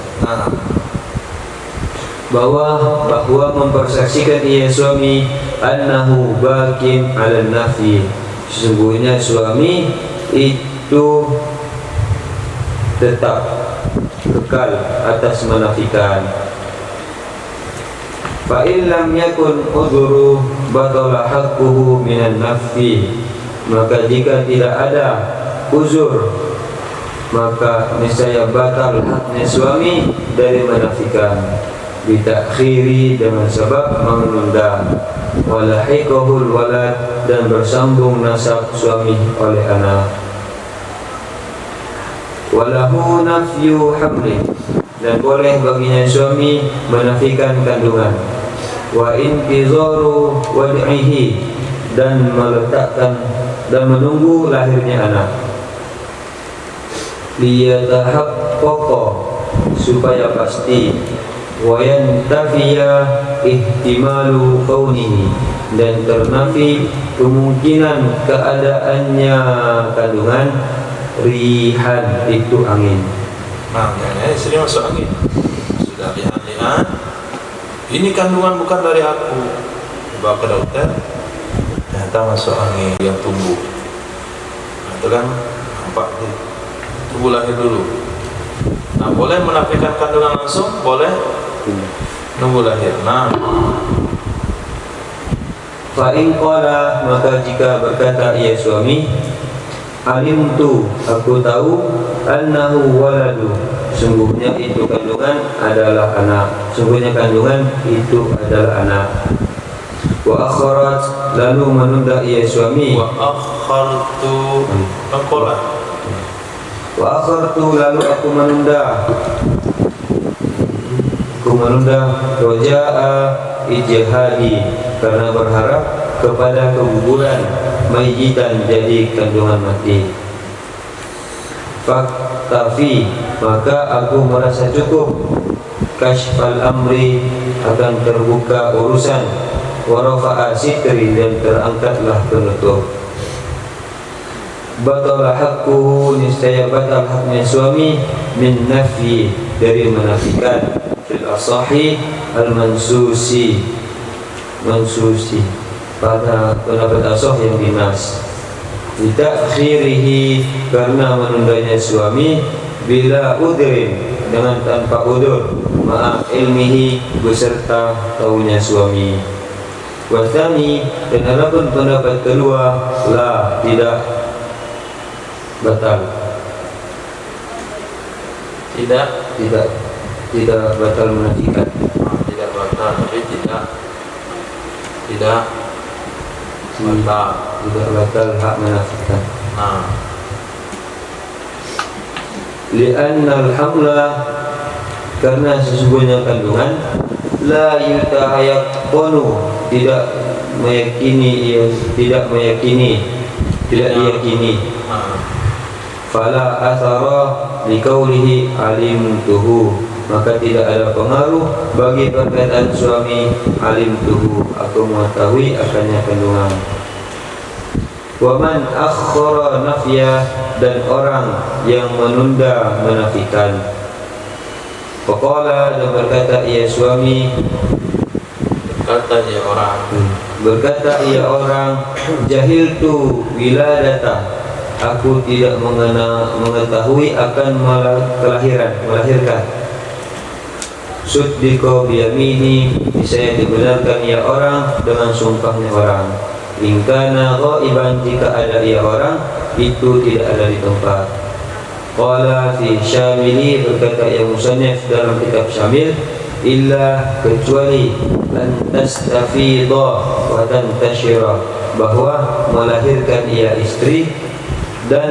bahwa mempersaksikan ia suami, annahu bakin ala nafi, sesungguhnya suami itu tetap kekal atas menafikan. Fa in lam yakun udhuru batala haqquhu minan nafi, maka jika tidak ada uzur, maka niscaya batal haknya suami dari menafikan, bitakhiri, dengan sebab menunda. walahiqahul walad, dan bersambung nasab suami oleh anak. Walahu nafyu hamli, dan boleh baginya suami menafikan kandungan. Wa intizaru wad'ihi, dan meletakkan dan menunggu lahirnya anak. Liyatahaqqaqa, supaya pasti. Wa yantafiya ihtimalu kaunihi, dan ternafi kemungkinan keadaannya kandungan. Rihan, itu angin. Nah, istri masuk angin. Sudah lihat-lihat, ini kandungan bukan dari aku. Bawa ke dokter, ternyata masuk angin yang tumbuh. Nah, itu kan nampak tumbuh lahir dulu. Nah, boleh menafikan kandungan langsung, boleh nunggu lahir. Nah, Fa'in qala, maka jika berkata ia suami, alimtu, aku tahu, annahu waladu, sungguhnya itu kandungan adalah anak, sungguhnya kandungan itu adalah anak. Wa akharat, lalu menunda ia suami. wa akhartu naqala. Wa akhartu, lalu aku menunda. Roja'a ijhadi, karena berharap kepada keguguran, mayyitan, jadi kandungan mati. Faktafi, maka aku merasa cukup. Kashfal amri, akan terbuka urusan. Warafa'a sitri, dan terangkatlah penutup. Batala haqquhu, niscaya batal haknya suami. Min nafi, dari menafikan. Fil asahi al-mansusi, pada pendapat asah yang dinas. Bitakhirihi, karena menundanya suami. Bila udrin, dengan tanpa udur. Ma'a ilmihi, beserta taunya suami. Wasani, dan adapun pendapat kedua, la, tidak batal. Tidak batal menafikan. Tidak batal, tapi tidak batal. Tidak batal hak menafikan. Nah, Li'anna al-hamla, karena sesungguhnya kandungan. La yutayaqqanu, tidak diyakini. Fala athara liqaulihi alimtuhu, maka tidak ada pengaruh bagi perkataan suami alimtuhu, aku mengetahui akannya kandungan. Wa man akhara nafya, dan orang yang menunda menafikan. Faqala, dan berkata ia suami, berkata ia orang, jahiltu wiladata, aku tidak mengetahui akan melahirkan. Suddiqa biyamini, saya dibenarkan ia orang dengan sumpahnya orang. In kana ghaiban, jika ada ia orang itu tidak ada di tempat. Qala fi syamili, berkata yang musannif dalam kitab Syamil, illa, kecuali an tastafidha wa tantashira, bahwa melahirkan ia istri dan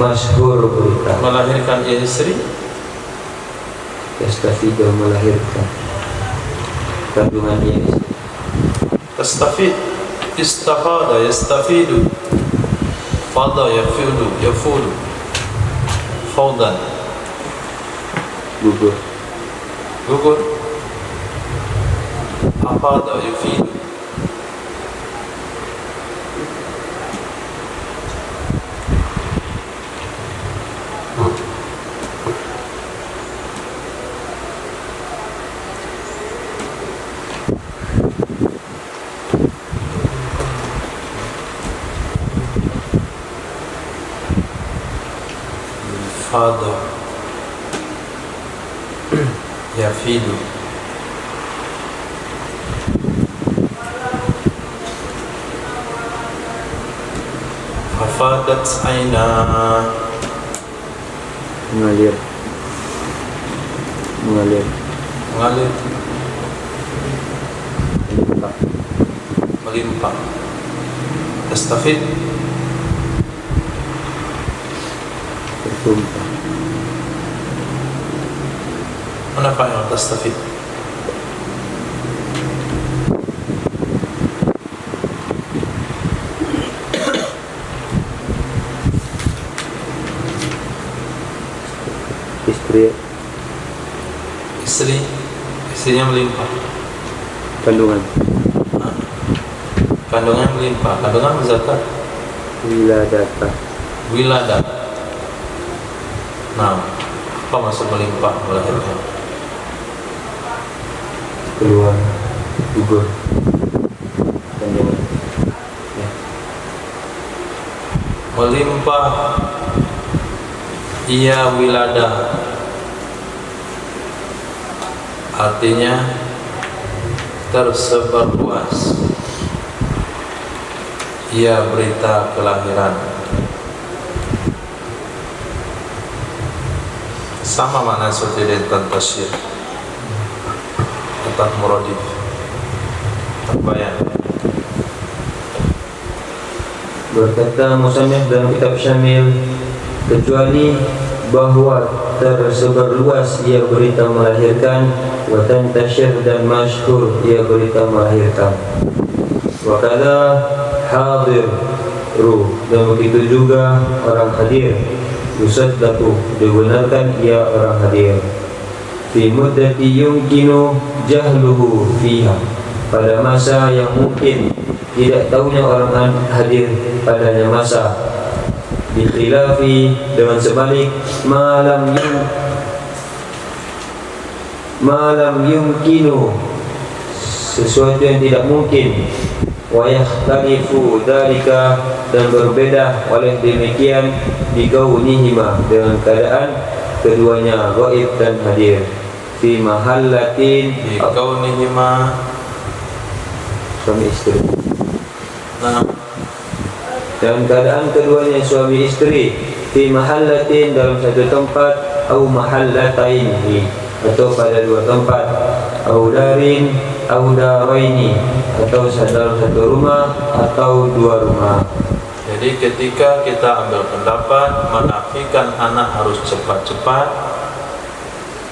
masyhur berita. melahirkan ia istri, Tastafidha, melahirkan kandungan ia istri. tastafid, istafada, yastafidu, fada, yafudu, faudan, Gugur. afada, yufidu. Fada, yafidu. Fafadat aina, Mengalir. mengalir. Menimpa. berlimpah. Tastafid bertumpah. mana fa'il tastafid? Istrinya melimpah. Kandungan. Kandungan melimpah. Kandungan zakat. Wiladah. Nah, apa maksud melimpah melahirkan? Keluar, gugur. Kandungan. Ya. Melimpah ia wiladah, artinya tersebar luas ia berita kelahiran. Sama makna seperti dengan tasyir atau muradif. Apa ya? Berkata musannif dalam kitab Syamil, kecuali bahwa tersebar luas ia berita melahirkan, wa tantasyir dan masyhur ia berita melahirkan. Wa kadza hadir dan begitu juga orang hadir, yusaddaqu dibenarkan ia orang hadir, fi muddati yumkinu jahluhu fiha, pada masa yang mungkin tidak tahunya orang hadir padanya masa, bikhilafi dengan sebalik malam yumkinu sesuatu yang tidak mungkin, wa yakhtalifu dzalika dan berbeda oleh demikian bikaunihima dengan keadaan keduanya ghaib dan hadir, fi mahallatin Bikaunihima suami istri. Nah, dalam keadaan keduanya suami istri, fi mahallatin dalam satu tempat, au mahallataini atau pada dua tempat, au darin au daraini atau dalam satu rumah atau dua rumah. jadi ketika kita ambil pendapat menafikan anak harus cepat-cepat,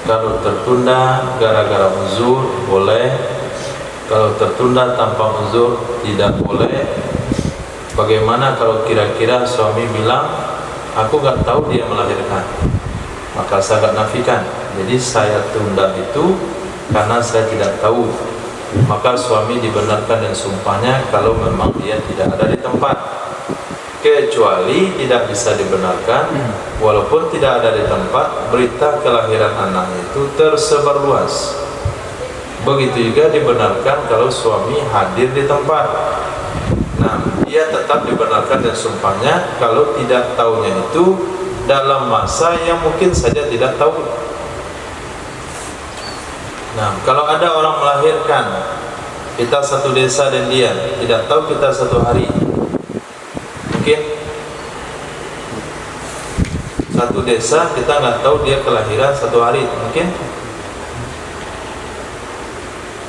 kalau tertunda gara-gara uzur boleh, kalau tertunda tanpa uzur tidak boleh. Bagaimana kalau kira-kira suami bilang aku gak tahu dia melahirkan, maka saya gak nafikan, jadi saya tunda itu karena saya tidak tahu, maka suami dibenarkan dan sumpahnya kalau memang dia tidak ada di tempat. Kecuali tidak bisa dibenarkan, walaupun tidak ada di tempat, berita kelahiran anaknya itu tersebar luas. Begitu juga dibenarkan kalau suami hadir di tempat. Nah, dia tetap dibenarkan dan sumpahnya kalau tidak tahunya itu dalam masa yang mungkin saja tidak tahu. Nah, kalau ada orang melahirkan, kita satu desa dan dia tidak tahu kita satu hari, mungkin satu desa kita nggak tahu dia kelahiran satu hari,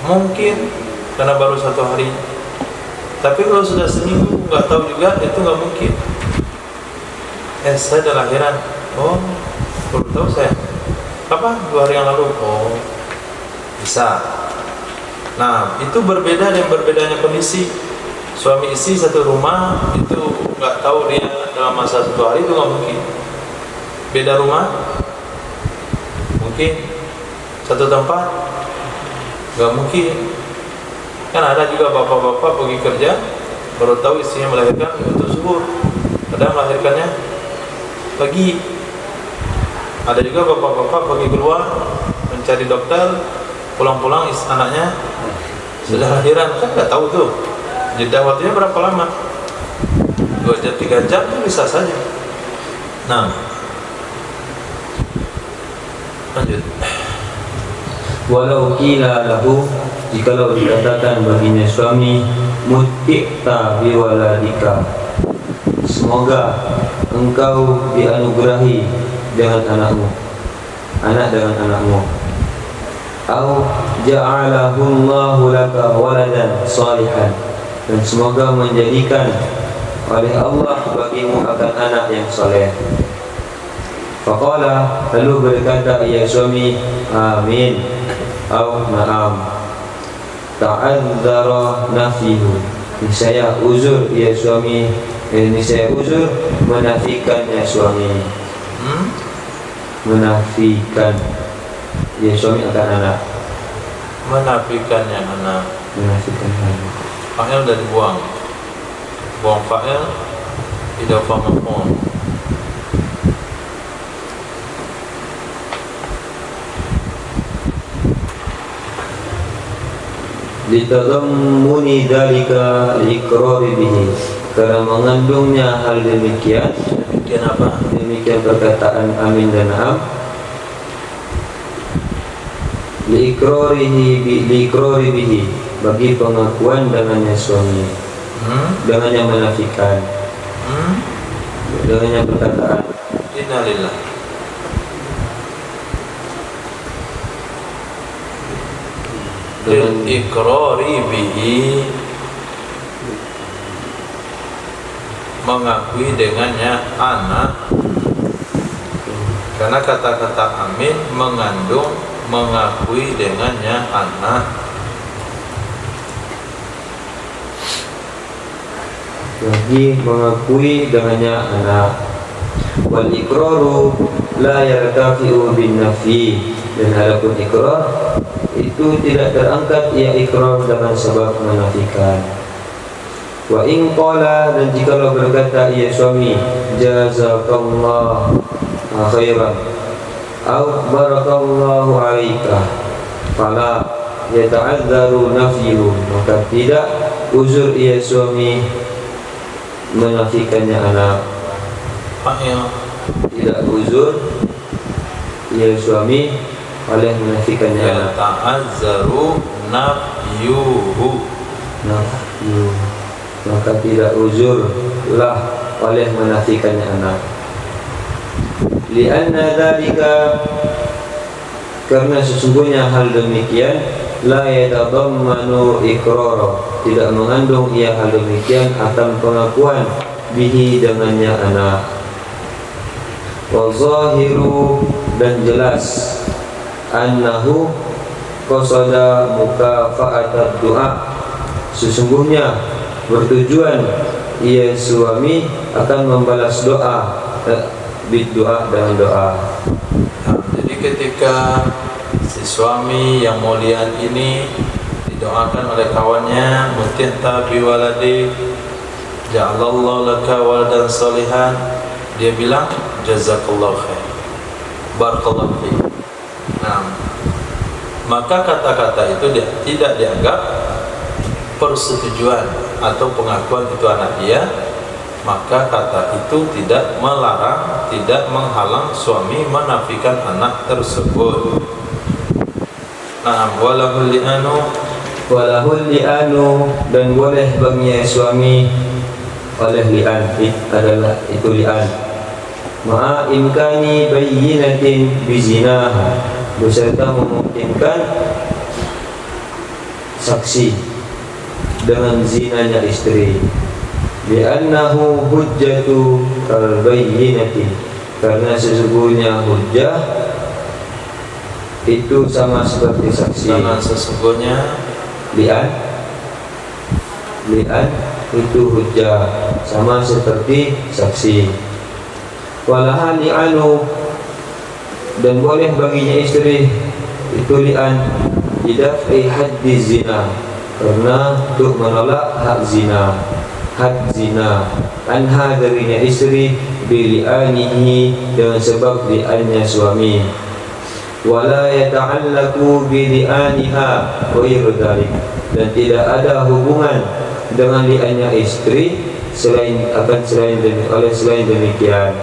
mungkin karena baru satu hari. Tapi kalau sudah seminggu nggak tahu juga, itu nggak mungkin. Saya ada lahiran, oh baru tahu saya, kapan? 2 hari yang lalu. Oh bisa. Nah, itu berbeda dan berbedanya kondisi. Suami istri satu rumah itu nggak tahu dia dalam masa 1 hari, itu nggak mungkin. Beda rumah mungkin, satu tempat nggak mungkin. Kan ada juga bapak-bapak pergi kerja baru tahu istrinya melahirkan untuk zuhur, padahal melahirkannya pagi. Ada juga bapak-bapak pergi keluar mencari dokter, pulang-pulang anaknya sudah lahiran, kan nggak tahu tuh jeda waktunya berapa lama, 2 jam 3 jam itu bisa saja. Nah, lanjut. Walau qila lahu, jikalau dikatakan baginya suami, muti'ta biwaladika, semoga engkau dianugerahi dengan anakmu, anak dengan anakmu, au ja'alahu Allahu laka waladan salihan, dan semoga menjadikan oleh Allah bagimu akan anak yang soleh. Faqala, lalu berkata ia suami, amin atau na'am. Ta'adzara nafihu, niscaya uzur ia suami, niscaya uzur menafikannya suami. Menafikan ia suami akan anak. Menafikannya anak. Menafikan anak. Fa'il dah dibuang. Buang fa'il, idafah maf'ul. Litadammuni dalika liiqrari bihi, karena mengandungnya hal demikian. Demikian apa? Demikian perkataan amin dan na'am. Liiqrari bihi, bagi pengakuan dengannya suami, dengannya menafikan, dengannya perkataan. Innalillah. Lil iqrari bihi, mengakui dengannya anak, karena kata-kata amin mengandung mengakui dengannya anak. Lagi mengakui dengannya anak. Wal iqraru la yartafi'u bin nafi, dan adapun iqrar itu tidak terangkat ia iqrar dengan sebab menafikan. Wa in qala, dan jikalau berkata ia suami, jazakallah khairan au barakallahu alaika, fala yata'adzaru nafyuhu, maka tidak uzur ia suami menafikannya anak. Fa'il. Tidak uzur ia suami oleh menafikannya anak. Yata'azzaru nafyuhu. Nafyu, maka tidak uzur lah oleh menafikannya anak. Lianna dzalika, karena sesungguhnya hal demikian, la yatadammanu iqrara, tidak mengandung ia hal demikian akan pengakuan bihi dengannya anak. Wa zahiru, dan jelas, annahu qasada mukafa'atad du'a, sesungguhnya bertujuan ia suami akan membalas doa, bid-doa, dengan doa. Nah, jadi ketika si suami yang mulia ini didoakan oleh kawannya, mutinta bi waladi ja'alallahu laka waladan salihan, dia bilang jazakallahu khair, barakallahu fiik. Nah, maka kata-kata itu tidak dianggap persetujuan atau pengakuan itu anak dia, maka kata itu tidak melarang, tidak menghalang suami menafikan anak tersebut. Nah, walahul li'anu, dan boleh baginya suami oleh li'an, adalah itu li'an, ma'a imkani bayyinatin bizinaha, beserta memungkinkan saksi dengan zinanya istri. Bi'annahu hujjatu al-bayyinati, karena sesungguhnya hujjah itu sama seperti saksi. Karena sesungguhnya li'an itu hujjah, sama seperti saksi. Walaha li'anu, dan boleh baginya istri itu li'an bidaf'i haddi zina, karena untuk menolak hak zina, had zina, anha darinya istri, bili'anihi, dengan sebab li'annya suami. Wala yata'allaku bili'aniha ghairu dzalik, dan tidak ada hubungan dengan li'annya istri selain demikian.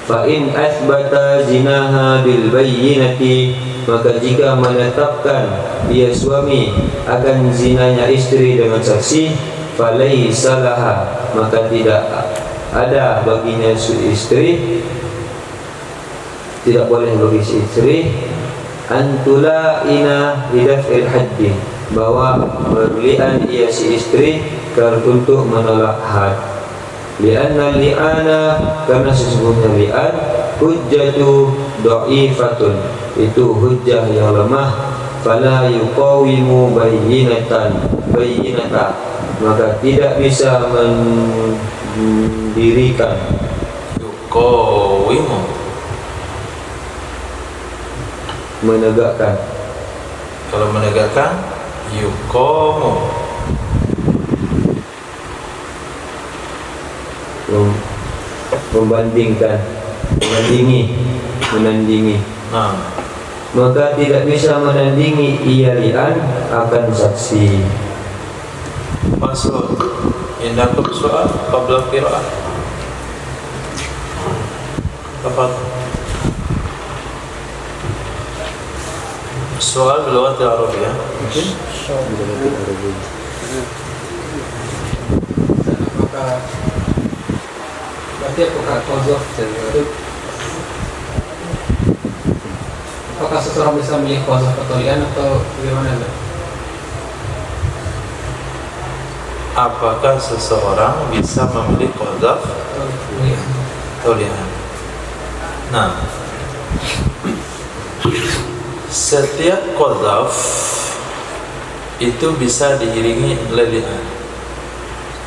Fa in athbata zinaha bil bayyinati, maka jika menetapkan dia suami akan zinanya istri dengan saksi, falaisa laha, maka tidak ada baginya istri, tidak boleh bagi si istri, antula ina bidaf'il haddi, bahwa berlian ia si istri untuk menolak had. Li'anna li'ana, karena sesungguhnya li'an hujjatu dha'ifatun, itu hujjah yang lemah. Fala yuqawimu bayyinata, maka tidak bisa mendirikan. Yuqawimu, menegakkan. kalau menegakkan yuqamu, membandingkan, menandingi. nah, Maka tidak bisa menandingi ia li'an akan saksi. masuk indakum soal qabla qira'ah. Apa soal bilughat al-Arabiyyah? Mungkin Berarti apakah qadhaf apakah seseorang bisa memilih qadhaf atau li'an atau bagaimana? apakah seseorang bisa memilih qadhaf atau li'an? Nah, setiap qadhaf itu bisa diiringi oleh li'an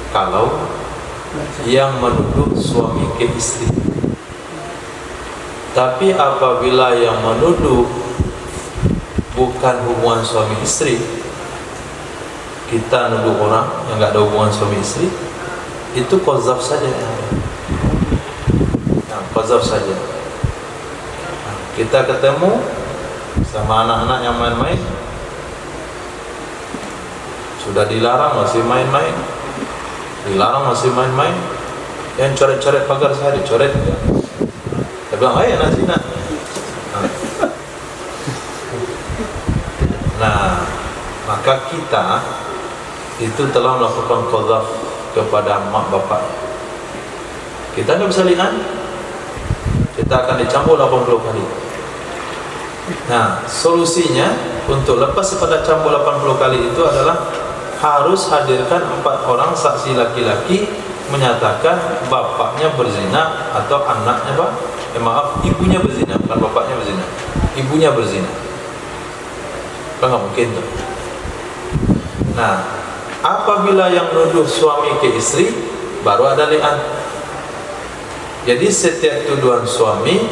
kalau yang menuduh suami ke istri. Tapi apabila yang menuduh bukan hubungan suami istri, kita nuduh orang yang nggak ada hubungan suami istri, itu qadhaf saja yang ada. Nah, qadhaf saja. Nah, kita ketemu sama anak-anak yang main-main, sudah dilarang masih main-main, dilarang masih main-main, yang coret-coret pagar saya dicoret ya. Saya bilang, ayo nak zina. Nah, maka kita itu telah melakukan qadhaf kepada mak bapak. Kita nggak bisa lihat, kita akan dicambuk 80 kali. Nah, solusinya untuk lepas pada cambuk 80 kali itu adalah harus hadirkan 4 orang saksi laki-laki menyatakan bapaknya berzina atau anaknya ibunya berzina, bukan bapaknya berzina, ibunya berzina. Kan nggak mungkin tuh. Nah, apabila yang nuduh suami ke istri baru ada li'an. Jadi setiap tuduhan suami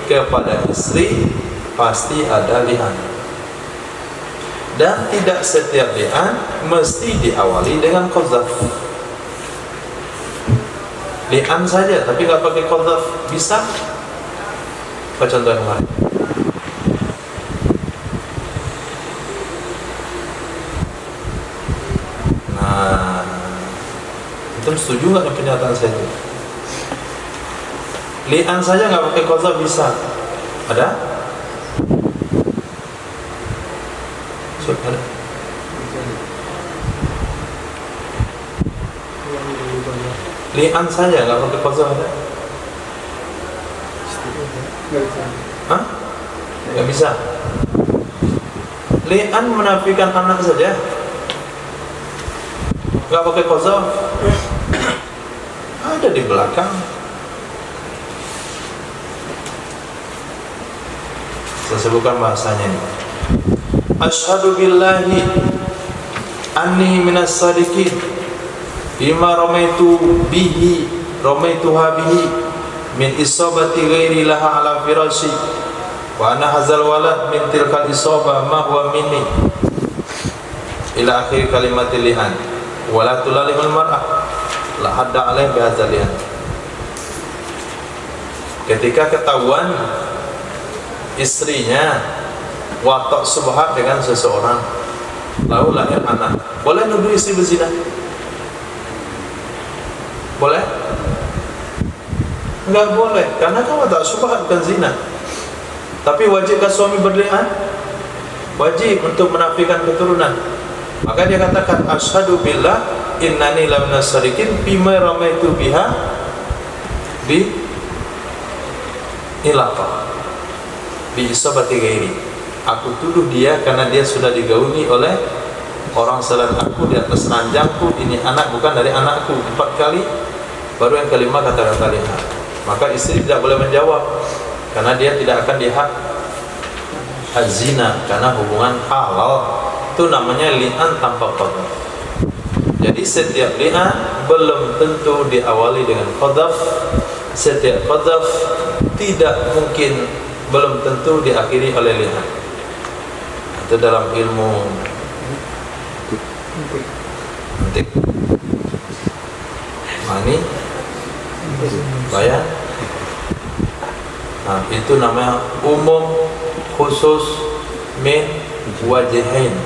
kepada istri pasti ada li'an. Dan tidak setiap li'an mesti diawali dengan qadhaf. Li'an saja tapi nggak pakai qadhaf bisa. Apa contoh yang lain? Nah, itu setuju nggak dengan pernyataan saya itu? Li'an saja nggak pakai qadhaf bisa. Ada? Ada? Li'an saja nggak pakai qadhaf ada? Hah? Nggak bisa. Li'an menafikan anak saja, nggak pakai qadhaf. Ada di belakang. Saya sebutkan bahasanya ini. Asyhadu billahi anni minas sadiqin bima ramaituha bihi min isabati ghairi laha ala firashi wa ana hazal walad min tilkal isabah ma huwa minni ila akhir kalimatil li'an wa la tulalihul mar'ah la hadda alaih bihadzal li'an. Ketika ketahuan istrinya watak subhat dengan seseorang lalu lahir anak, boleh nuduh istri berzina? Boleh? Enggak boleh, karena kan watak subhat bukan zina. Tapi wajibkah suami berli'an? Wajib untuk menafikan keturunan. Maka dia katakan asyhadu billah innani laminas sadiqin bima ramaitu biha bi ilaqa bi isabati ghairi. Aku tuduh dia karena dia sudah digauli oleh orang selain aku di atas ranjangku, ini anak bukan dari anakku. 4 kali, baru yang kelima kata-kata li'an. Maka istri tidak boleh menjawab, karena dia tidak akan dihak az-zina, karena hubungan halal itu namanya li'an tanpa qadhaf. Jadi setiap li'an belum tentu diawali dengan qadhaf, setiap qadhaf tidak mungkin belum tentu diakhiri oleh li'an. Itu dalam ilmu antik. Nah, ini bayan. Nah, itu namanya umum khusus min wajhain.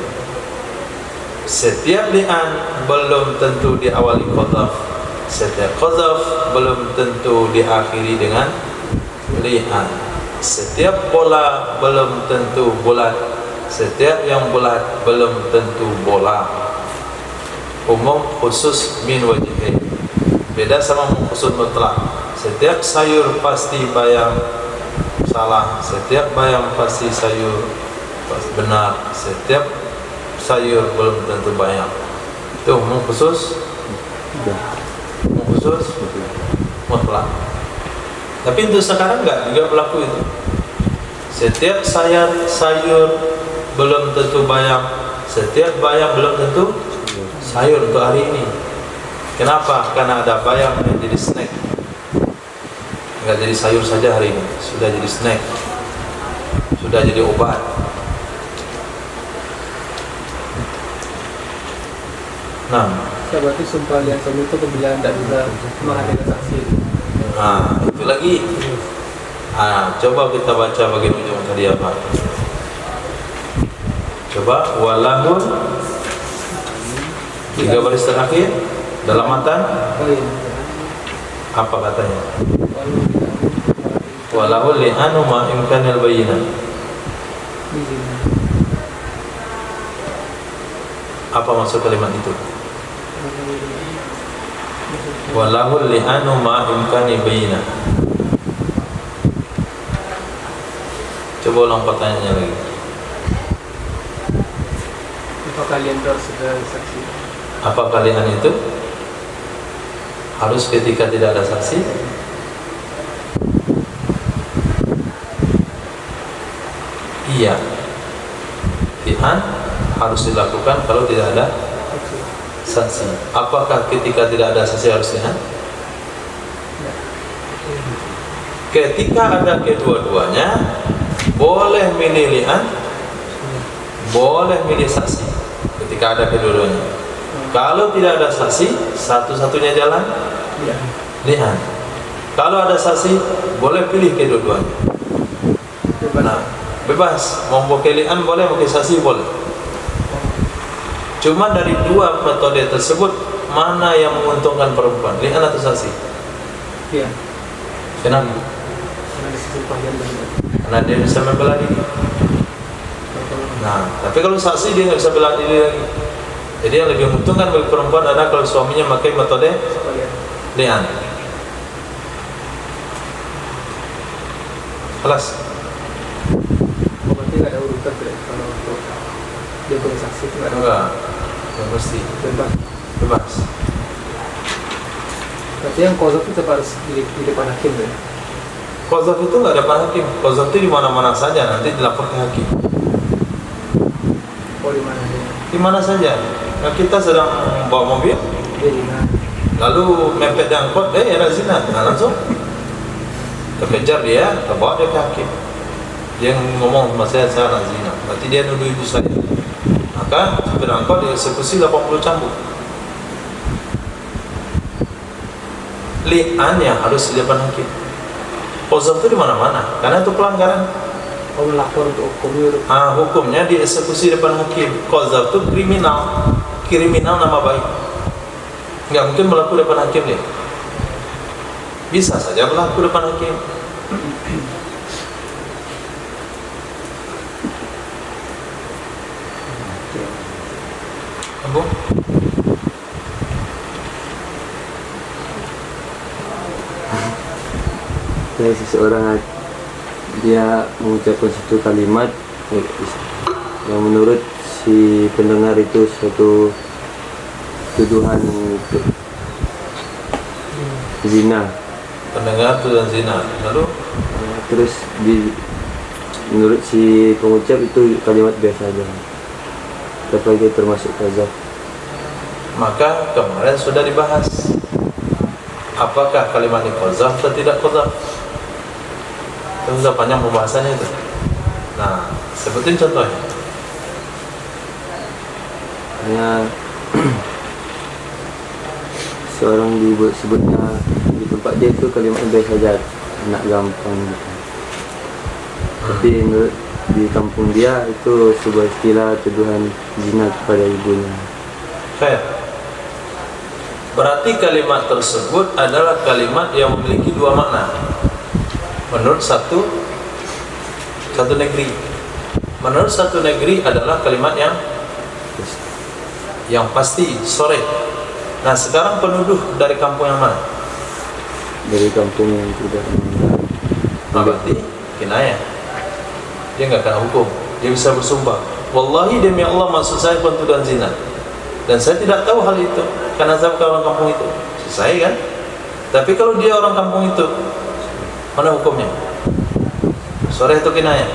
Setiap li'an belum tentu diawali qadhaf, setiap qadhaf belum tentu diakhiri dengan li'an. Setiap bola belum tentu bulat, setiap yang bulat belum tentu bola. Umum khusus min wajhain. Beda sama umum khusus mutlak. Setiap sayur pasti bayam salah, setiap bayam pasti sayur benar, setiap sayur belum tentu bayam. Itu umum khusus mutlak. Tapi untuk sekarang enggak juga berlaku itu. Setiap sayur belum tentu bayam, setiap bayam belum tentu sayur untuk hari ini. Kenapa? Karena ada bayam yang jadi snack, enggak jadi sayur saja hari ini, sudah jadi snack, sudah jadi obat. Nah, berarti sumpah lian suami itu kebijakan tidak bisa menghadirkan saksi. nah itu lagi. Coba kita baca bagian ujung tadi apa? Coba walahun 3 baris terakhir dalam matan apa katanya? Walahul li'anu ma imkanil bayyinah. Apa maksud kalimat itu? Walahul li'anu ma imkanil bayyinah. Coba ulang pertanyaannya lagi. Apa kalian harus segera saksi? Apa kalian itu harus ketika tidak ada saksi? Iya, li'an harus dilakukan kalau tidak ada saksi. Apakah ketika tidak ada saksi harus li'an? Ketika ada kedua-duanya, boleh milih li'an, boleh milih saksi. Ketika ada kedua-duanya. Kalau tidak ada saksi, satu-satunya jalan li'an. Kalau ada saksi, boleh pilih kedua-duanya. Nah, bebas, mau pakai li'an boleh, pakai saksi boleh. Cuma dari dua metode tersebut, mana yang menguntungkan perempuan, li'an atau saksi? Iya. Kenapa? Karena di sisi bagian benar. Karena dia bisa membela diri. Nah, tapi kalau saksi dia nggak bisa bela diri lagi. Jadi yang lebih menguntungkan bagi perempuan adalah kalau suaminya memakai metode li'an. Kelas. Berarti nggak ada urutan kalau untuk dia punya saksi itu nggak ada. Enggak mesti. Bebas. Berarti yang qadhaf itu harus di depan hakim ya? Qadhaf itu nggak ada depan hakim. Qadhaf itu di mana-mana saja, nanti dilapor ke hakim. Oh, di mana dia? Di mana saja. Nah, kita sedang bawa mobil, Dia di mana? lalu mepet di angkot, ada zina. Nah, langsung kekejar dia, bawa dia ke hakim. Dia ngomong sama saya anak zina. Berarti dia nuduh ibu saya. Maka supir angkot dieksekusi 80 cambuk. Li'an yang harus di depan hakim. Qadhaf itu di mana-mana, karena itu pelanggaran. Oh, melapor untuk hukumnya. Hukumnya dieksekusi depan hakim. Qadhaf itu kriminal nama baik. Nggak mungkin berlaku depan hakim deh. Bisa saja berlaku depan hakim. Abu? Dari seseorang dia mengucapkan satu kalimat yang menurut si pendengar itu suatu tuduhan itu zina. Pendengar tuduhan zina. Lalu Terus menurut si pengucap itu kalimat biasa aja. Tapi dia termasuk qadzaf. maka kemarin sudah dibahas apakah kalimat ini qadzaf atau tidak qadzaf. Itu sudah panjang pembahasannya itu. Nah, sebutin contohnya. Hanya seorang disebutnya di tempat dia itu kalimat biasa saja, anak gampang gitu. Tapi menurut di kampung dia itu sebuah istilah tuduhan zina kepada ibunya. Khair. Berarti kalimat tersebut adalah kalimat yang memiliki dua makna. Menurut satu negeri. Menurut satu negeri adalah kalimat yang pasti, sore. Nah, sekarang penuduh dari kampung yang mana? Dari kampung yang tidak Berarti kinayah. Dia enggak kena hukum. Dia bisa bersumpah, wallahi demi Allah maksud saya pentuduhan zina. Dan saya tidak tahu hal itu karena saya bukan orang kampung itu. Selesai kan? Tapi kalau dia orang kampung itu, mana hukumnya? Sore atau kinayah?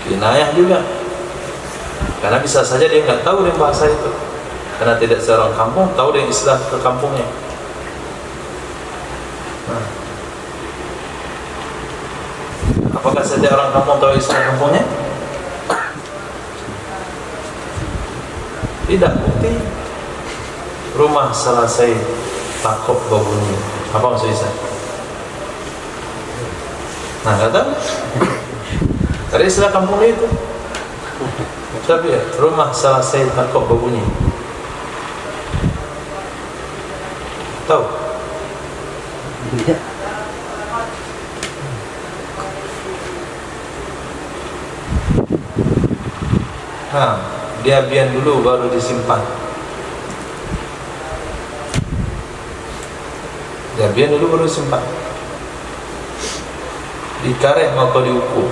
Kinayah juga. Karena bisa saja dia enggak tahu dengan bahasa itu. Karena tidak seorang kampung tahu dengan istilah ke kampungnya. Nah. Apakah setiap orang kampung tahu istilah kampungnya? Tidak, bukti rumah selesai takut berbunyi. Apa maksudnya? Nah, nggak tahu. Tadi istilah kampungnya itu. Tapi ya, rumah selesai takut berbunyi. Tahu? Tidak. Nah, diabian dulu baru disimpan. Diabian dulu baru disimpan. Dikareh maka diukur.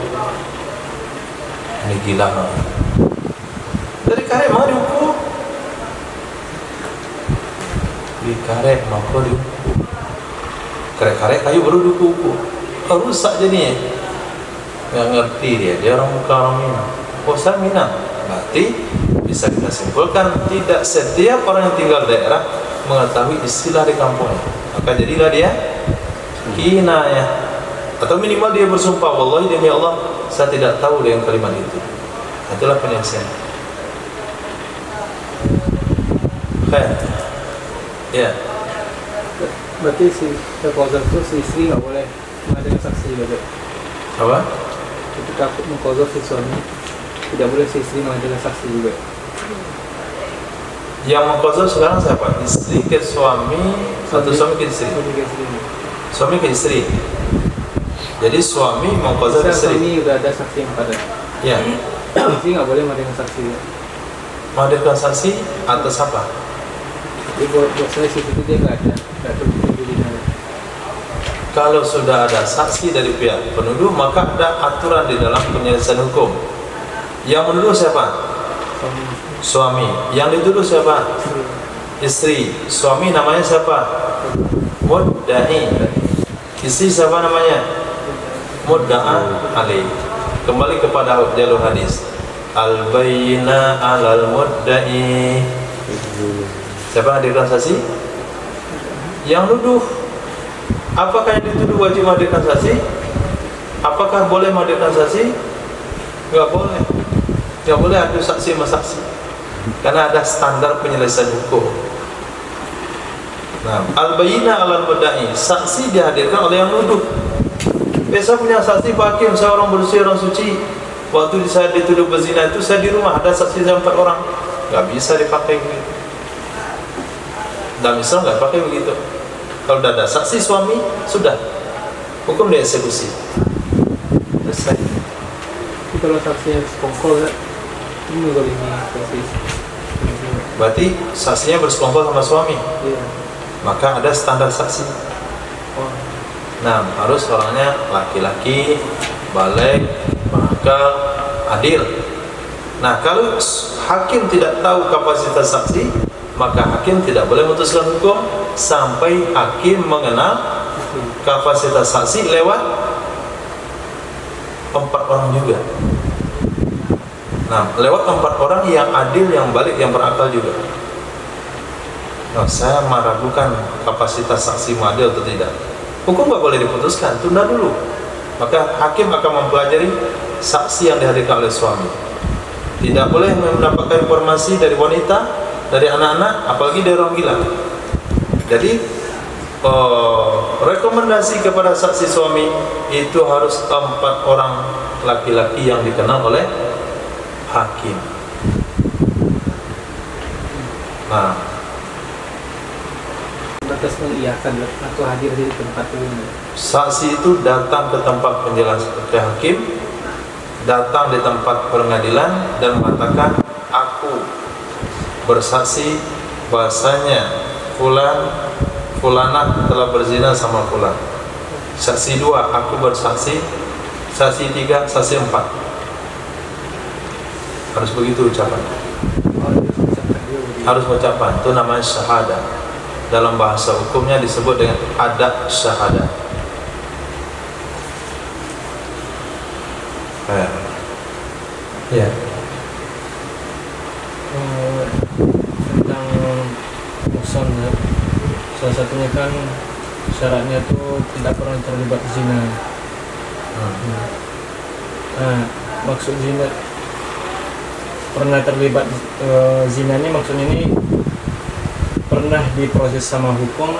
Ini gila no. Dari kareh mau diukur. Dikareh maka diukur. Kareh-kareh kayu baru diukur. Oh, rusak jadinya. Nggak ngerti dia orang muka orang Minang. Oh, saya Minang. Berarti bisa kita simpulkan tidak setiap orang yang tinggal daerah mengetahui istilah di kampungnya. Maka jadilah dia kinayah, atau minimal dia bersumpah, wallahi demi Allah saya tidak tahu dengan kalimat itu. Itulah penyelesaian. Khair. Ya. Berarti si qadzaf itu si istri nggak boleh mengadakan saksi juga. Apa? Ketika mengqadzaf si suami tidak boleh si istri mengadakan saksi juga. Yang mengqadzaf sekarang siapa? Istri ke suami atau suami ke istri? Suami ke istri. Jadi suami mengqadzaf istri. Suami sudah ada saksi yang pada. Ya. Istri nggak boleh mengadakan saksi. Menghadirkan saksi atas apa? Jadi buat saya sih itu dia nggak ada, nggak terbukti dirinya. Kalau sudah ada saksi dari pihak penuduh, maka ada aturan di dalam penyelesaian hukum. Yang menuduh siapa? Suami. Yang dituduh siapa? Istri. Suami namanya siapa? Mudda'i. Istri siapa namanya? Mudda'a alaih. Kembali kepada jalur hadis. Al-bayyina 'alal mudda'i. Siapa hadirkan saksi? Yang nuduh. Apakah yang dituduh wajib menghadirkan saksi? Apakah boleh menghadirkan saksi? Enggak boleh. Enggak boleh ada saksi sama saksi. Karena ada standar penyelesaian hukum. Nah, al-bayyina 'alal mudda'i, saksi dihadirkan oleh yang nuduh. Biasa punya saksi Pak Hakim, saya orang bersih, orang suci. Waktu saya dituduh berzina itu saya di rumah, ada saksi 4 orang. Enggak bisa dipakai begitu. Dalam Islam enggak pakai begitu. Kalau sudah ada saksi suami, sudah hukum dieksekusi. Selesai. Tapi kalau saksinya sekongkol ya, ini boleh saksi. Berarti saksinya bersekongkol sama suami. Iya. Maka ada standar saksi. Oh. Nah, harus orangnya laki-laki, balik, berakal, adil. Nah, kalau hakim tidak tahu kapasitas saksi, maka hakim tidak boleh memutuskan hukum sampai hakim mengenal kapasitas saksi lewat 4 orang juga. Nah, lewat 4 orang yang adil, yang balik, yang berakal juga. Nah, saya meragukan kapasitas saksi adil atau tidak. Hukum nggak boleh diputuskan, tunda dulu. Maka hakim akan mempelajari saksi yang dihadirkan oleh suami. Tidak boleh mendapatkan informasi dari wanita, dari anak-anak, apalagi dari orang gila. Jadi rekomendasi kepada saksi suami itu harus 4 orang laki-laki yang dikenal oleh hakim. Nah, batas mengiyakan atau hadir di tempat umum. saksi itu datang ke tempat penjelasan ke hakim, datang di tempat pengadilan dan mengatakan, aku bersaksi bahasanya fulanah telah berzina sama fulan. Saksi 2, aku bersaksi. Saksi 3, saksi 4. Harus begitu ucapan. Harus ucapan. Itu namanya syahadah. Dalam bahasa hukumnya disebut dengan adat syahadah. Ya. Tentang muhsan, salah satunya kan syaratnya tuh tidak pernah terlibat zina. Nah, maksud zina pernah terlibat zina ini maksudnya ini pernah diproses sama hukum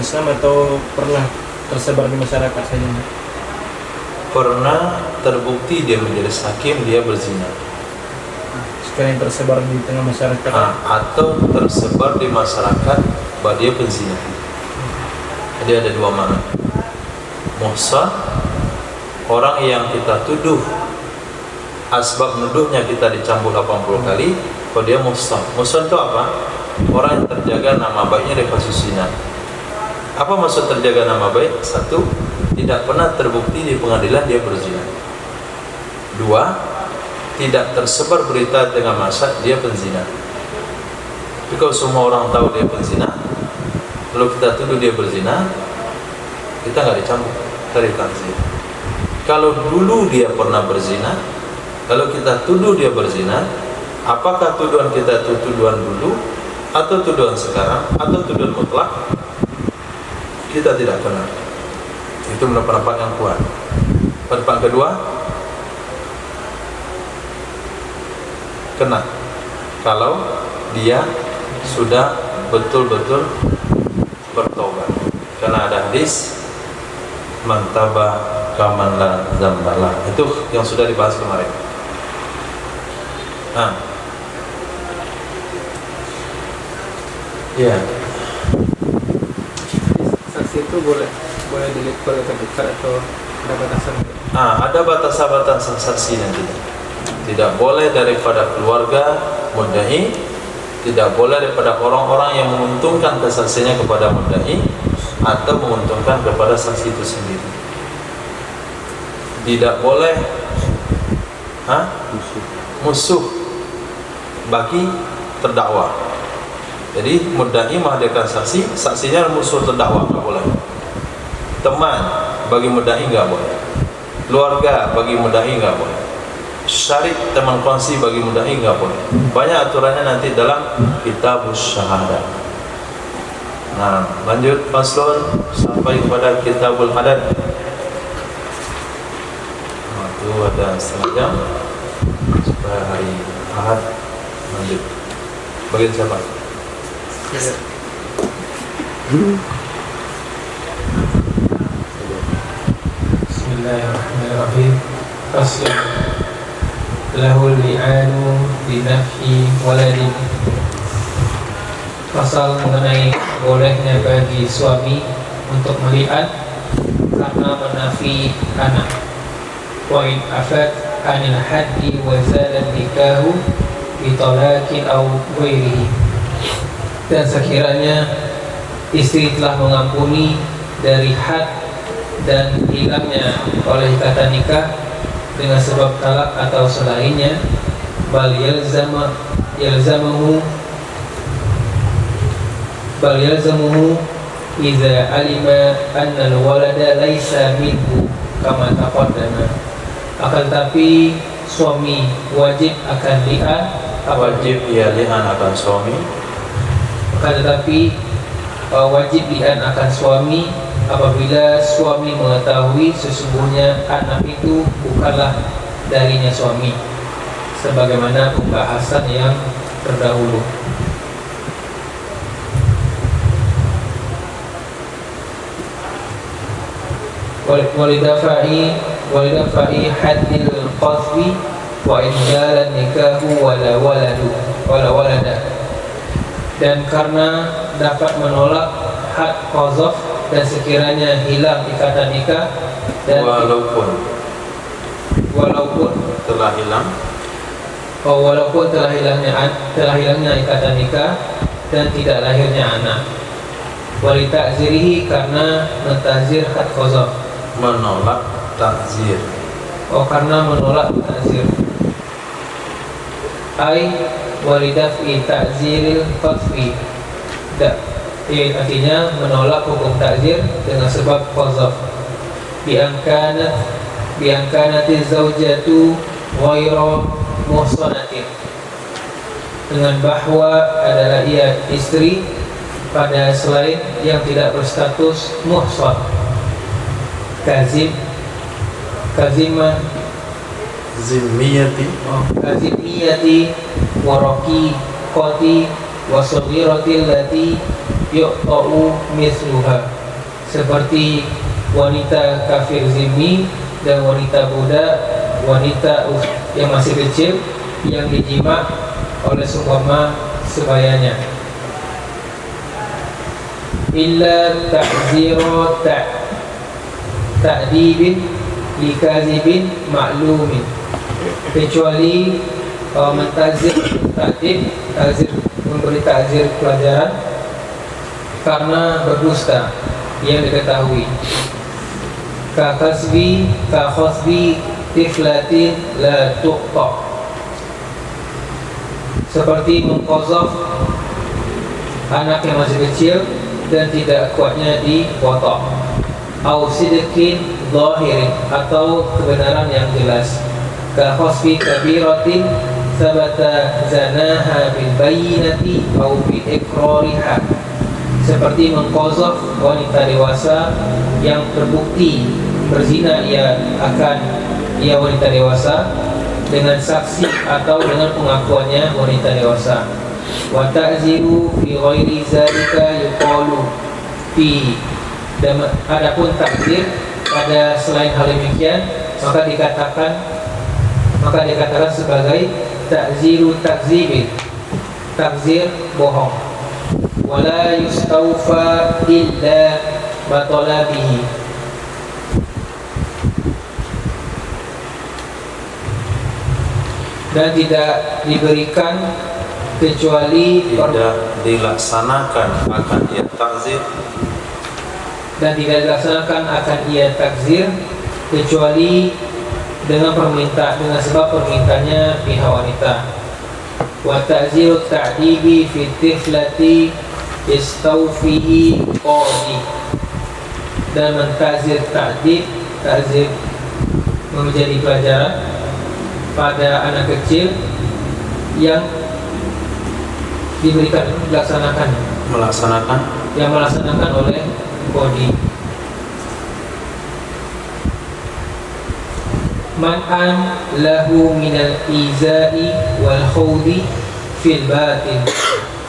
Islam atau pernah tersebar di masyarakat saja? Pernah terbukti dia menjadi hakim, dia berzina. Sekarang tersebar di tengah masyarakat. Atau tersebar di masyarakat bahwa dia penzina. Jadi ada 2 makna. Muhsan, orang yang kita tuduh, asbab nuduhnya kita dicambuk 80 kali, kalau dia muhsan. Muhsan itu apa? Orang yang terjaga nama baiknya dari kasus zina. Apa maksud terjaga nama baik? 1, tidak pernah terbukti di pengadilan dia berzina. 2, tidak tersebar berita dengan massa dia penzina. Tapi kalau semua orang tahu dia penzina, lalu kita tuduh dia berzina, kita nggak dicambuk, kita ditangsi. Kalau dulu dia pernah berzina, kalau kita tuduh dia berzina, apakah tuduhan kita itu tuduhan dulu, atau tuduhan sekarang, atau tuduhan mutlak? Kita tidak kenal. Itu pendapat yang kuat. Pendapat kedua, kena kalau dia sudah betul-betul bertobat. Karena ada hadis man taba kaman la dzambalah. Itu yang sudah dibahas kemarin. Nah, ya. Saksi itu boleh dilipat atau dekat atau ada batasan? Ada batasan-batasan saksi nanti. Tidak boleh daripada keluarga mudda'i, tidak boleh daripada orang-orang yang menguntungkan kesaksiannya kepada mudda'i atau menguntungkan kepada saksi itu sendiri. Tidak boleh musuh bagi terdakwa. Jadi mudda'i menghadirkan saksi, saksinya musuh terdakwa nggak boleh. Teman bagi mudda'i nggak boleh. Keluarga bagi mudda'i nggak boleh. Syarik teman kongsi bagi mudda'i nggak boleh. Banyak aturannya nanti dalam Kitabus Syahadah. Nah, lanjut paslon sampai kepada Kitabul Hadad. Nah, itu ada setengah jam supaya hari Ahad lanjut. Bagian siapa? Bismillahirrahmanirrahim. Fasl lahul li'anu binafhi waladin. Pasal mengenai bolehnya bagi suami untuk melihat karena menafi anak. Wa in afat anil haddi wa zalan nikahu bitolakin aw ghairihi. Dan sekiranya istri telah mengampuni dari had dan hilangnya oleh kata nikah dengan sebab talak atau selainnya, bal yalzamuhu idza alima anna al-walada laisa minhu kama taqaddama. Akan tapi suami wajib akan li'an, Wajib ia li'an akan suami. akan tetapi wajib li'an akan suami apabila suami mengetahui sesungguhnya anak itu bukanlah darinya suami, sebagaimana pembahasan yang terdahulu. Walidafa'i haddil qadfi wa in jalan nikahu wala walada. Dan karena dapat menolak had qazaf dan sekiranya hilang ikatan nikah dan walaupun telah hilang walaupun telah hilangnya ikatan nikah dan tidak lahirnya anak. Walitakzirihi karena mentazir had qazaf, menolak takzir. karena menolak takzir. Ai walidafi takziril qadfi. Artinya menolak hukum takzir dengan sebab qazaf. Biangkanati zaujatu ghairu muhsanatin, dengan bahwa adalah ia istri pada selain yang tidak berstatus muhsan. Kaziman Zimmiyati kazimiyati waraki qati wasaghiratil lati yu'ta'u misluha, seperti wanita kafir zimmi dan wanita budak, wanita yang masih kecil yang dijima oleh seumpama sebayanya. Illa ta'ziru ta'dibin likazibin ma'lumin, kecuali mentazir takzir, memberi takzir pelajaran karena berdusta yang diketahui. Ka khasbi tiflatin la tuqta, seperti mengqazaf anak yang masih kecil dan tidak kuatnya dipotong. Au sidqin zahirin, atau kebenaran yang jelas. Ka khasbi kabiratin sabata zanaha bil bayyinati au bi iqrariha, seperti mengqazaf wanita dewasa yang terbukti berzina ia wanita dewasa dengan saksi atau dengan pengakuannya wanita dewasa. Wa ta'ziru fi ghairi zalika yuqalu fi, dan adapun takzir pada selain hal demikian maka dikatakan sebagai ta'ziru takzibin, takzir bohong. Wala yustawfa illa batala bihi, dan tidak diberikan kecuali tidak dilaksanakan akan ia takzir, dan tidak dilaksanakan akan ia takzir kecuali dengan sebab permintaannya pihak wanita. Wa ta'ziru ta'dibi fi tiflati istawfihi qadi, dan mentazir takzir menjadi pelajaran pada anak kecil yang melaksanakan oleh qadi. Man'an lahu minal izai wal khawdi fil batin,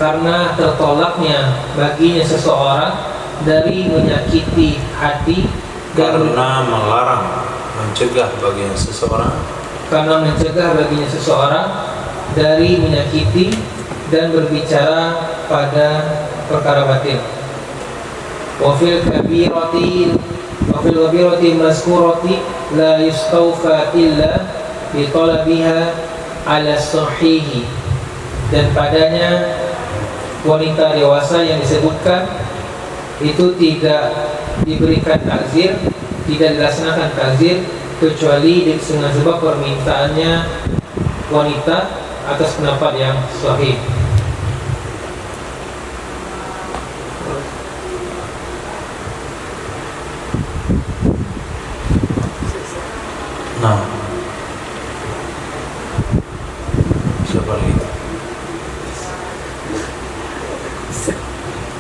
karena tertolaknya baginya seseorang dari menyakiti hati dan karena mencegah baginya seseorang dari menyakiti dan berbicara pada perkara batin. Wa fil kabirati mazkurati la yustawfa illa bi talabiha ala sahihi, dan padanya wanita dewasa yang disebutkan itu tidak diberikan takzir, tidak dilaksanakan takzir kecuali dengan sebab permintaannya wanita atas pendapat yang sahih. Nah, siapa lagi?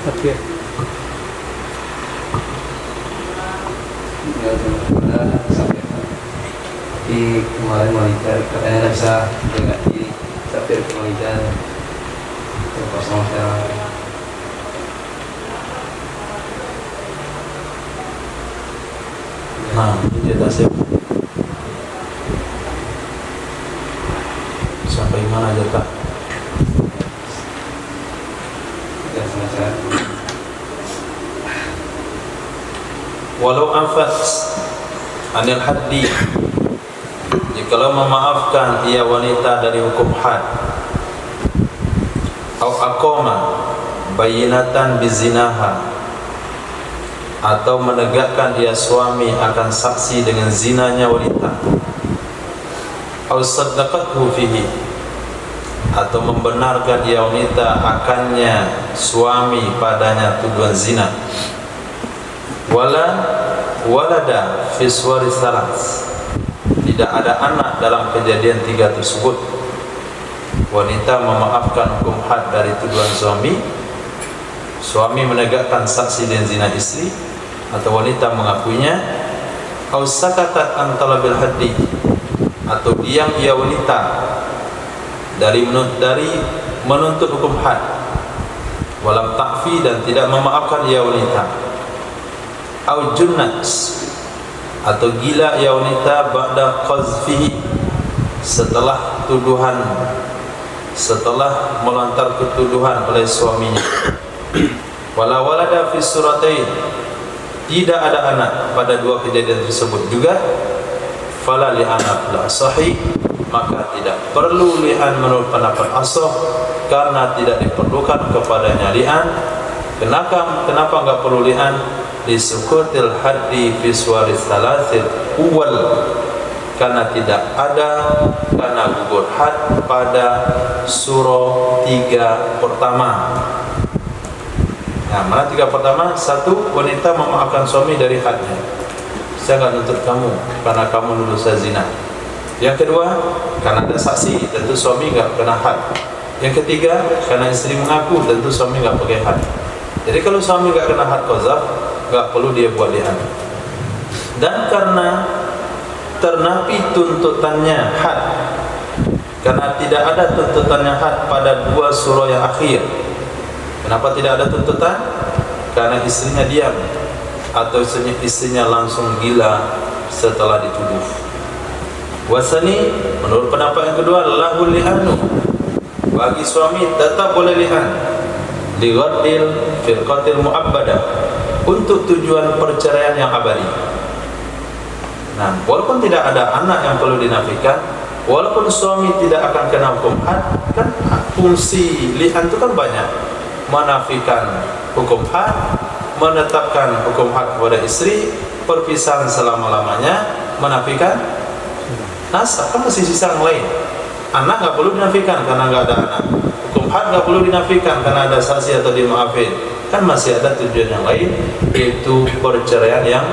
Takbir. Di kemarin monitor katanya bisa ganti Safir Kemalijan kosong sekarang. Nah, ini dia tasib. Sampai mana aja Kak? Ya semacam Walau afat anil haddi, jikalau memaafkan ia wanita dari hukum had, au aqama bayinatan bizinaha, atau menegakkan ia suami akan saksi dengan zinanya wanita, au saddaqathu fihi, atau membenarkan ia wanita akannya suami padanya tuduhan zina, walada fi suwari salas, tidak ada anak dalam kejadian tiga tersebut. Wanita memaafkan hukum had dari tuduhan suami menegakkan saksi dan zina istri, atau wanita mengakuinya, au sakatat an talabil haddi, atau diam ia wanita dari menuntut hukum had, walam ta'fi, dan tidak memaafkan ia wanita, au junnat, atau gila ia wanita ba'da qazfihi, setelah melontar ketuduhan oleh suaminya. Wala walada fi suratain, tidak ada anak pada dua kejadian tersebut juga. Fala li'ana la sahih, maka tidak perlu li'an menurut pendapat ashab, karena tidak diperlukan kepadanya li'an. Kenapa enggak perlu li'an? Disukutil haddi fi suwaris salasil uwal, karena tidak ada, karena gugur had pada surah 3 pertama. Nah, mana 3 pertama? 1, wanita memaafkan suami dari hadnya, saya enggak nuntut kamu karena kamu nuduh saya zina. Yang kedua, karena ada saksi, tentu suami enggak kena had. Yang ketiga, karena istri mengaku, tentu suami enggak pakai had. Jadi kalau suami enggak kena had qazaf, enggak perlu dia buat li'an. Dan karena ternafi tuntutannya had, karena tidak ada tuntutannya had pada 2 surah yang akhir. Kenapa tidak ada tuntutan? Karena istrinya diam, atau istrinya langsung gila setelah dituduh. Wasani, menurut pendapat yang kedua, lahul li'anu, bagi suami tetap boleh li'an, lighaddil firqatil mu'abbadah, untuk tujuan perceraian yang abadi. Nah, walaupun tidak ada anak yang perlu dinafikan, walaupun suami tidak akan kena hukum had, kan fungsi li'an itu kan banyak. Menafikan hukum had, menetapkan hukum had kepada istri, perpisahan selama-lamanya, menafikan nasab, kan masih sisa yang lain. Anak nggak perlu dinafikan karena nggak ada anak. Hukum had nggak perlu dinafikan karena ada saksi atau dimaafin. Kan masih ada tujuan yang lain, yaitu perceraian yang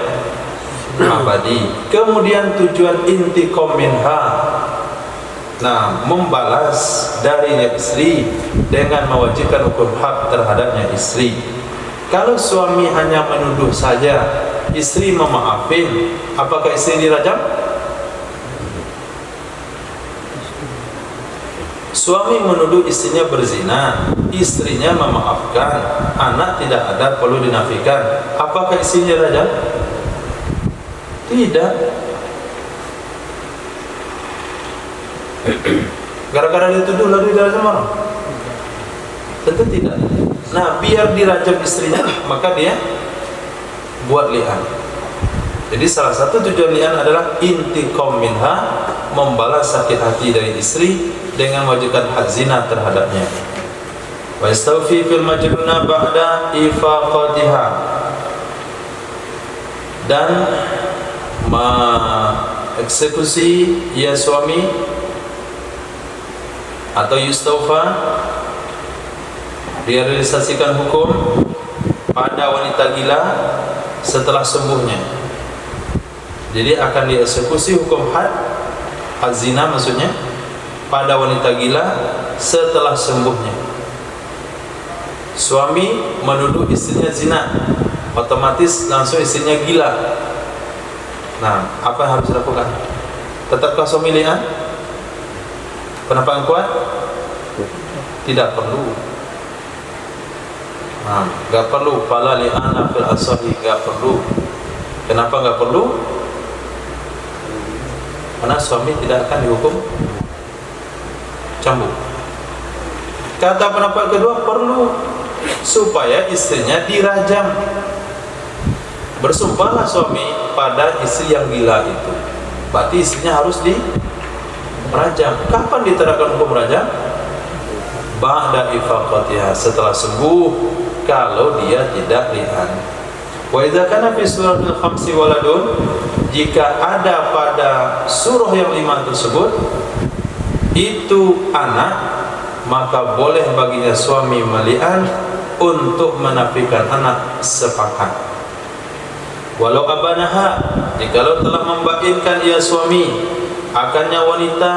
abadi. Kemudian tujuan intiqam minha, nah, membalas darinya istri dengan mewajibkan hukum hak terhadapnya istri. Kalau suami hanya menuduh saja, istri memaafin, apakah istri dirajam? Suami menuduh istrinya berzina, istrinya memaafkan, anak tidak ada perlu dinafikan, apakah istrinya dirajam? Tidak. Gara-gara dituduh lalu dirajam orang? Tentu tidak. Nah, biar dirajam istrinya, maka dia buat li'an. Jadi salah satu tujuan li'an adalah intiqam minha, membalas sakit hati dari istri dengan mewajibkan had zina terhadapnya. Wa istawfi fil majnuna ba'da ifaqatiha, dan mengeksekusi ya suami atau yustaufa, direalisasikan hukum pada wanita gila setelah sembuhnya. Jadi akan dieksekusi hukum had zina maksudnya pada wanita gila setelah sembuhnya. Suami menuduh istrinya zina, otomatis langsung istrinya gila. Nah, apa yang harus dilakukan? Tetapkah suami li'an? Kenapa kuat? Tidak perlu. Nah, gak perlu fala li'ana fil asahi, gak perlu. Kenapa gak perlu? Karena suami tidak akan dihukum cambuk. Kata pendapat kedua, perlu, supaya istrinya dirajam. Bersumpahlah suami pada istri yang gila itu, berarti istrinya harus dirajam. Kapan diterapkan hukum rajam? Ba'da ifaqatiha, setelah sembuh, kalau dia tidak li'an. Wa idza kana fi suratil khamsi waladun, jika ada pada surah yang 5 tersebut itu anak, maka boleh baginya suami meli'an untuk menafikan anak, sepakat. Walau abanaha, jikalau telah membainkan ia suami akannya wanita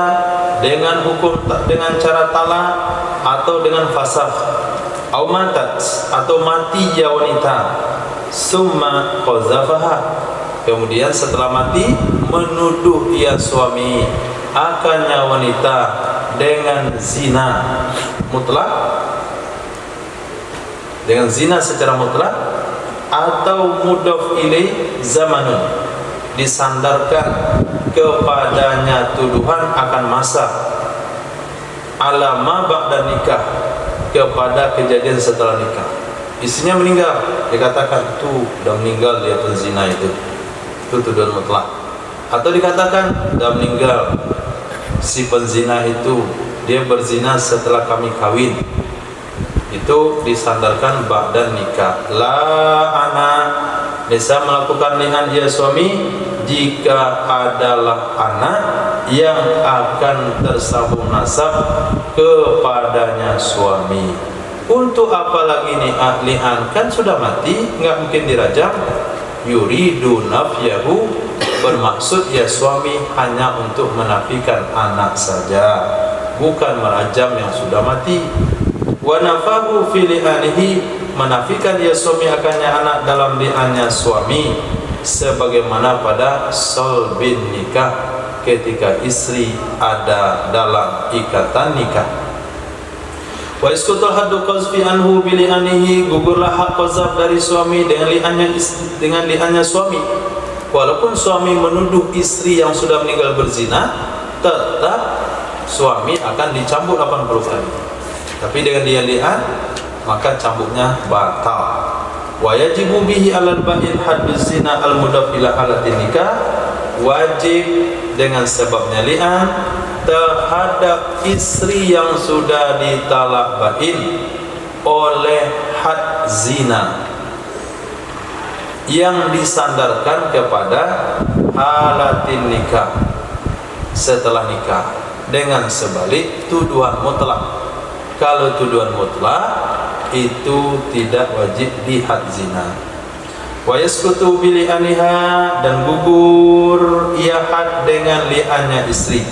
dengan hukum, dengan cara talak atau dengan fasakh, au matat, atau mati ia wanita, summa qazafaha, kemudian setelah mati menuduh ia suami akannya wanita dengan zina mutlak, dengan zina secara mutlak, atau mudhaf ilaih zamanun, disandarkan kepadanya tuduhan akan masa, ala ma ba'da nikah, kepada kejadian setelah nikah. Istrinya meninggal, dikatakan tuh udah meninggal dia penzina itu tuduhan mutlak. Atau dikatakan udah meninggal si penzina itu, dia berzina setelah kami kawin, itu disandarkan ba'da nikah. La ana, bisa melakukan li'an dia suami jika adalah anak yang akan tersambung nasab kepadanya suami. Untuk apa lagi li'an, kan sudah mati, nggak mungkin dirajam. Yuridu nafyahu, bermaksud ya suami hanya untuk menafikan anak saja, bukan merajam yang sudah mati. Wa nafahu fi li'anihi, menafikan ya suami akannya anak dalam li'annya suami, sebagaimana pada solbin nikah, ketika istri ada dalam ikatan nikah. Wa iskutul haddu qazfi anhu bi li'anihi, gugurlah hak qazaf dari suami dengan li'annya suami. Walaupun suami menuduh istri yang sudah meninggal berzina, tetap suami akan dicambuk 80 kali. Tapi dengan dia li'an, maka cambuknya batal. Wa yajibu bihi 'alal ba'in hadduz zina al-mudaf ila halatin nikah, wajib dengan sebabnya li'an terhadap istri yang sudah ditalak bain oleh had zina yang disandarkan kepada halatin nikah, setelah nikah, dengan sebalik tuduhan mutlak. Kalau tuduhan mutlak itu tidak wajib di had zina. Wa yasqutu bi li'aniha, dan gugur ia had dengan li'annya istri.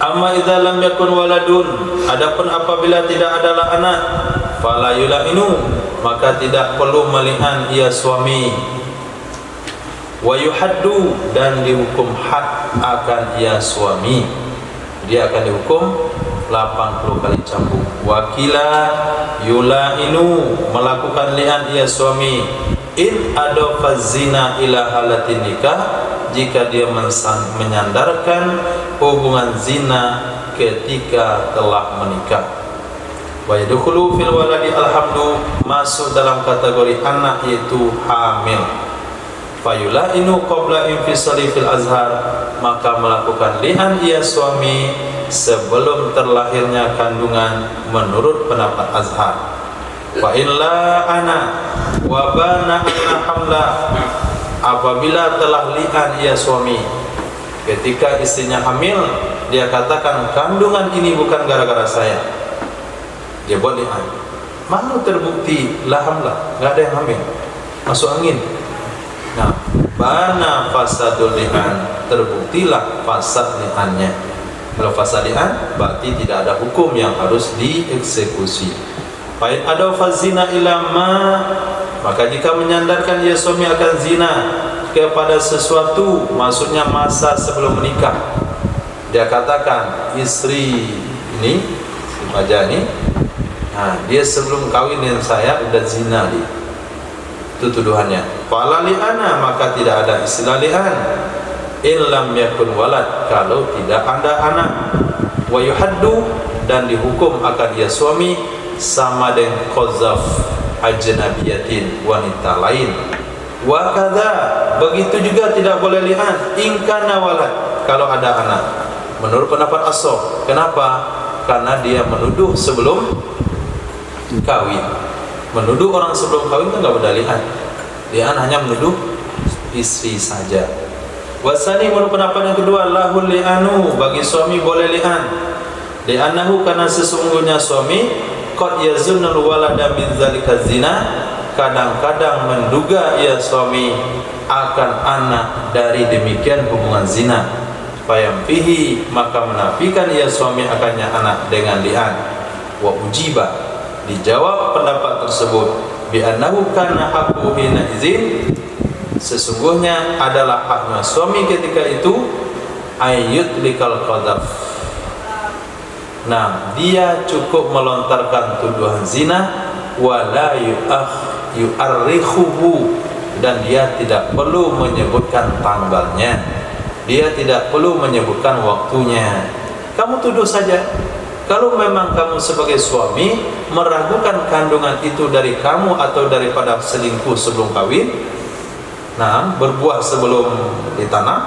Amma idza lam yakun waladun, adapun apabila tidak adalah anak, fala yula'inu, maka tidak perlu meli'an ia suami. Wa yuhaddu, dan dihukum had akan ia suami, dia akan dihukum 80 kali cambuk. Wakila yula'inu, melakukan li'an ia suami, in adofa zina ila halatin nikah, jika dia menyandarkan hubungan zina ketika telah menikah. Wa yadkhulu fil waladi alhamdu, masuk dalam kategori anak yaitu hamil. Fayula'inu qabla infisali fil azhar, maka melakukan li'an ia suami sebelum terlahirnya kandungan menurut pendapat azhar. Fa illa ana wa bana anna hamla, apabila telah li'an ia suami ketika istrinya hamil dia katakan kandungan ini bukan gara-gara saya, dia buat li'an. Mana terbukti alhamdulillah, nggak ada yang hamil, masuk angin. Nah, bana fasadul li'an, terbuktilah fasad li'annya. Kalau fasad li'an berarti tidak ada hukum yang harus dieksekusi. Fa'in ada fazina ilama, maka jika menyandarkan ia suami akan zina kepada sesuatu, maksudnya masa sebelum menikah, dia katakan istri ini, si Fajar ini, nah, dia sebelum kawin dengan saya udah zina dia. Itu tuduhannya. Fala li'ana, maka tidak ada istilah li'an. Illam yakun walad, kalau tidak ada anak. Wa yuhaddu, dan dihukum akan dia suami sama dengan qazaf ajnabiyatin, wanita lain. Wa kadza, begitu juga tidak boleh li'an in kana walad, kalau ada anak. Menurut pendapat Ashab. Kenapa? Karena dia menuduh sebelum kawin. Menuduh orang sebelum kawin kan enggak boleh li'an. Li'an hanya menuduh istri saja. Wasani, menurut pendapat yang kedua, lahul li'anu, bagi suami boleh li'an. Li'annahu, karena sesungguhnya suami qad yazunnul walada min zalika zina, kadang-kadang menduga ia suami akan anak dari demikian hubungan zina. Fayamfihi, maka menafikan ia suami akannya anak dengan li'an. Wa ujiba, dijawab pendapat tersebut bi annahu kana haqqu hina izin, sesungguhnya adalah haknya suami ketika itu ayyut likal qadaf. Nah, dia cukup melontarkan tuduhan zina wala yu'arrikhuhu, dan dia tidak perlu menyebutkan tanggalnya, dia tidak perlu menyebutkan waktunya. Kamu tuduh saja. Kalau memang kamu sebagai suami meragukan kandungan itu dari kamu atau daripada selingkuh sebelum kawin, nah, berbuah sebelum ditanam,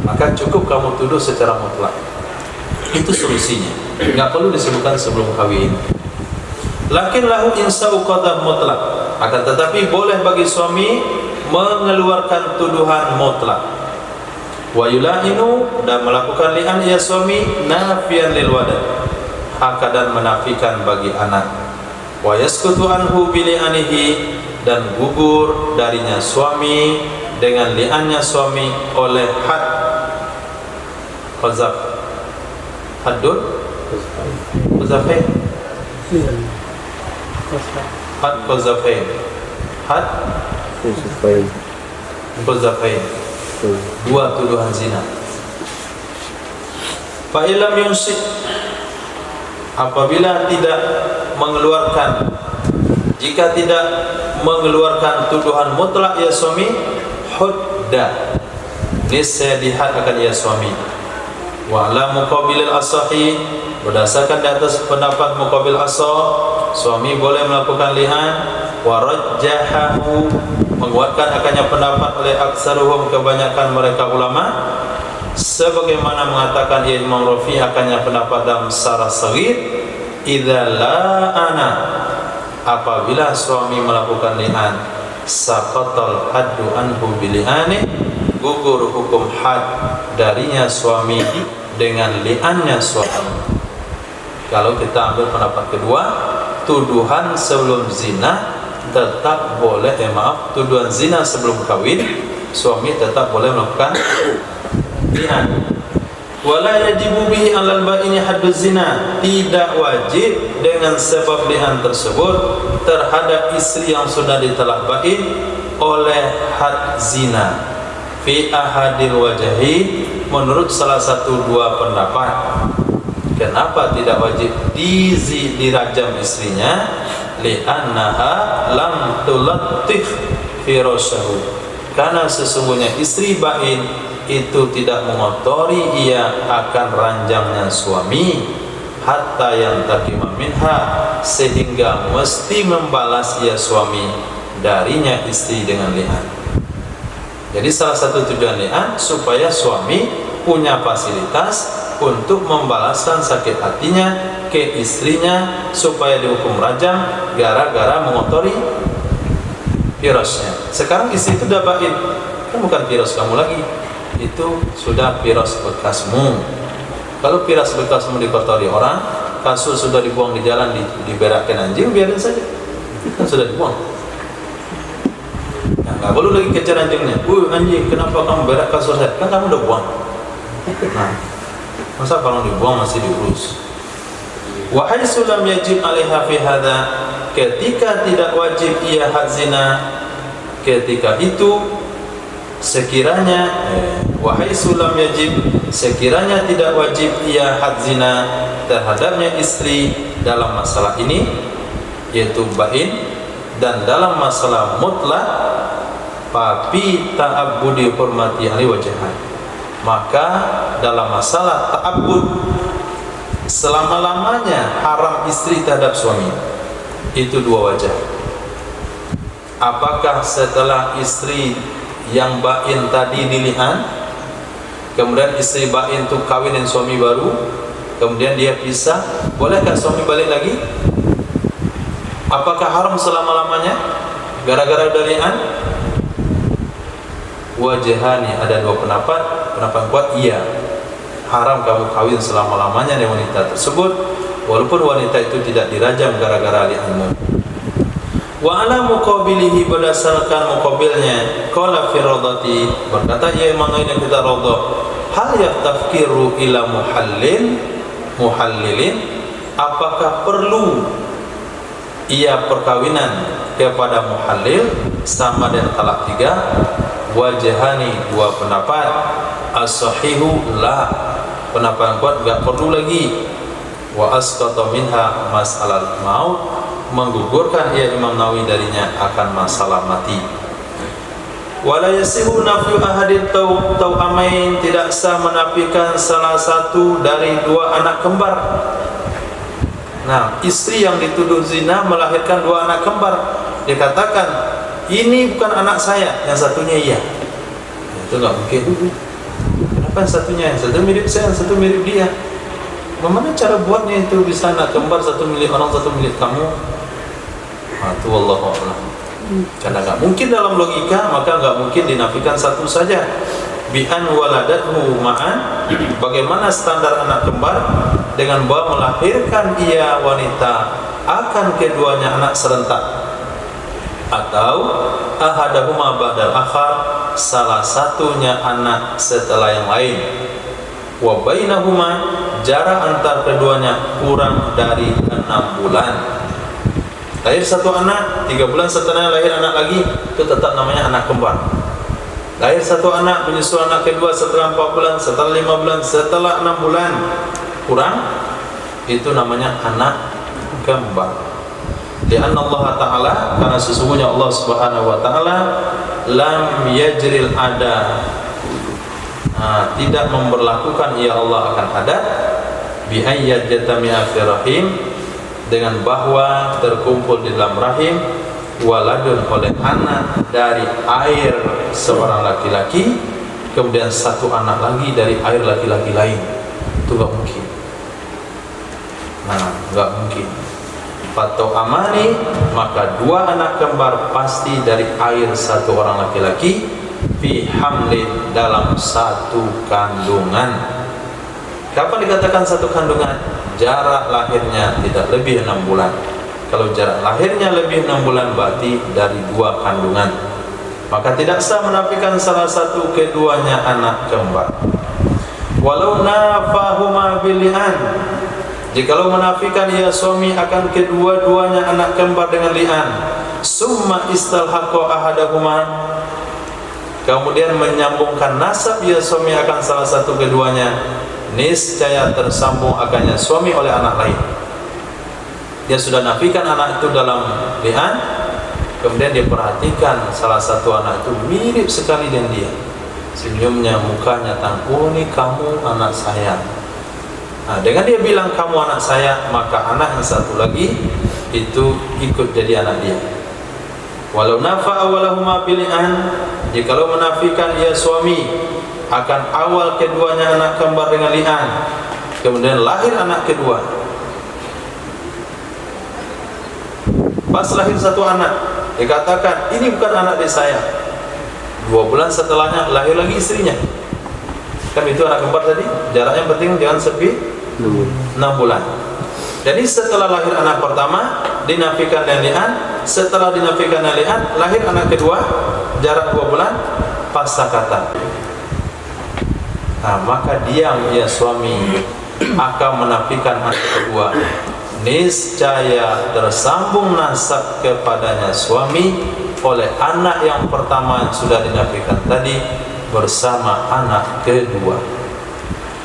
maka cukup kamu tuduh secara mutlak. Itu solusinya, nggak perlu disebutkan sebelum kawin. Lakin lahu insa'u qadha mutlak, akan tetapi boleh bagi suami mengeluarkan tuduhan mutlak. Wa yula'inu, dan melakukan li'an ia suami nafian lil walad, akadan menafikan bagi anak. Wa yaskutu anhu bili'anihi, dan gugur darinya suami dengan li'annya suami oleh had qazaf, haddun qazafain, had qazafain, had qazafain, dua tuduhan zina. Fa illam yunsi, apabila tidak mengeluarkan, jika tidak mengeluarkan tuduhan mutlak ya suami, hudda, niscaya dihad akan ya suami. Wa ala muqabilil asahi, berdasarkan di atas pendapat muqabil asah, suami boleh melakukan li'an. Wa rajjahahu, menguatkan akannya pendapat oleh aksaruhum, kebanyakan mereka ulama, sebagaimana mengatakan Imam Rafi akannya pendapat dalam Sarah Saghir, idza la'ana, apabila suami melakukan li'an, saqatal haddu anhu bili'ani, gugur hukum had darinya suami dengan li'annya suami. Kalau kita ambil pendapat kedua, tuduhan sebelum zina tetap boleh, tuduhan zina sebelum kawin, suami tetap boleh melakukan li'an. Wala yajibu bihi 'alal ba'ini haddu zina, tidak wajib dengan sebab li'an tersebut terhadap istri yang sudah ditelah ba'in oleh had zina. Fi ahadil wajahi, menurut salah satu dua pendapat. Kenapa tidak wajib dirajam istrinya? Li'annaha lam tulattif firasyahu, karena sesungguhnya istri ba'in itu tidak mengotori ia akan ranjangnya suami, hatta yang takima minha, sehingga mesti membalas ia suami darinya istri dengan li'an. Jadi salah satu tujuan li'an supaya suami punya fasilitas untuk membalaskan sakit hatinya ke istrinya supaya dihukum rajam gara-gara mengotori firasnya. Sekarang istri itu sudah ba'in, kan bukan firas kamu lagi, itu sudah firas bekasmu. Kalau piras bekasmu dikotori orang, kasur sudah dibuang di jalan, diberakkan anjing, biarin saja, kan sudah dibuang. Nah, nggak perlu lagi kejar anjingnya. Anjing, kenapa kamu berak kasur saya? Kan kamu udah buang. Nah, masa kalau dibuang masih diurus? Wa haitsu lam yajib 'alaiha fi hadza, ketika tidak wajib ia had zina, ketika itu sekiranya wa haitsu lam yajib, sekiranya tidak wajib ia had zina terhadapnya istri dalam masalah ini, yaitu bain, dan dalam masalah mutlak papi ta'abbudi hurmati ali wajhan, maka dalam masalah ta'abbud selama-lamanya haram istri terhadap suami itu dua wajah. Apakah setelah istri yang bain tadi dilihat, kemudian istri bain itu kawinin suami baru, kemudian dia pisah, bolehkah suami balik lagi? Apakah haram selama-lamanya gara-gara udah li'an? Wajahani, ada dua pendapat. Pendapat kuat iya, haram kamu kawin selama-lamanya dengan wanita tersebut, walaupun wanita itu tidak dirajam gara-gara li'anmu. Wa ala muqabilihi, berdasarkan muqabilnya, qala fi radati, berkata ia Imam Nawawi yang kita radha, hal yaftafkiru ila muhallilin, apakah perlu ia perkawinan kepada muhallil sama dengan talak 3? Wajahani, dua pendapat. As-sahihu la, pendapat kuat enggak perlu lagi. Wa asqata minha mas'alat maut, menggugurkan ia Imam Nawawi darinya akan masalah mati. Wala yasihu nafyu ahadin tau'amain, tidak sah menafikan salah satu dari dua anak kembar. Nah, istri yang dituduh zina melahirkan dua anak kembar, dikatakan ini bukan anak saya, yang satunya iya. Itu enggak mungkin. Kenapa yang satunya? Yang satu mirip saya, yang satu mirip dia. Bagaimana cara buatnya itu bisa anak kembar, satu milik orang, satu milik kamu? Itu wallahu a'lam. Karena enggak mungkin dalam logika, maka enggak mungkin dinafikan satu saja. Bi'an waladathu ma'an, bagaimana standar anak kembar dengan bahwa melahirkan ia wanita akan keduanya anak serentak, atau ahadahuma ba'dal akhar, salah satunya anak setelah yang lain. Wa bainahuma, jarak antar keduanya kurang dari 6 bulan. Lahir satu anak, 3 bulan setelahnya lahir anak lagi, itu tetap namanya anak kembar. Lahir satu anak, menyusul anak kedua setelah 4 bulan, setelah 5 bulan, setelah 6 bulan kurang, itu namanya anak kembar. Lianna Allah Ta'ala, karena sesungguhnya Allah Subhanahu wa Ta'ala lam yajril ada, tidak memberlakukan ia Allah akan adat bi ayyat jatami'a fi rahim, dengan bahwa terkumpul di dalam rahim waladun, oleh anak dari air seorang laki-laki, kemudian satu anak lagi dari air laki-laki lain. Itu enggak mungkin. Nah, enggak mungkin. Fatau amani, maka dua anak kembar pasti dari air satu orang laki-laki, fi hamlin, dalam satu kandungan. Kapan dikatakan satu kandungan? Jarak lahirnya tidak lebih 6 bulan. Kalau jarak lahirnya lebih 6 bulan, berarti dari dua kandungan. Maka tidak sah menafikan salah satu keduanya anak kembar. Walau nafahuma bili'an, jikalau menafikan ia suami akan kedua-duanya anak kembar dengan li'an, summa istalhaqa ahadahuma, kemudian menyambungkan nasab ia suami akan salah satu keduanya, niscaya tersambung akannya suami oleh anak lain. Dia sudah nafikan anak itu dalam li'an, kemudian dia perhatikan salah satu anak itu mirip sekali dengan dia, senyumnya, mukanya, oh ini kamu anak saya. Nah, dengan dia bilang kamu anak saya, maka anak yang satu lagi itu ikut jadi anak dia. Walau nafa'a walahuma bili'an, jikalau menafikan ia suami akan awal keduanya anak kembar dengan li'an, kemudian lahir anak kedua, pas lahir satu anak, dikatakan ini bukan anak dari saya. 2 bulan setelahnya lahir lagi istrinya. Kan itu anak kembar tadi, jaraknya penting jangan lebih 6 bulan. Jadi setelah lahir anak pertama dinafikan dan li'an, setelah dinafikan dan li'an lahir anak kedua jarak 2 bulan pasakata. Nah, maka diam ya suami akan menafikan anak kedua, niscaya tersambung nasab kepadanya suami oleh anak yang pertama yang sudah dinafikan tadi bersama anak kedua.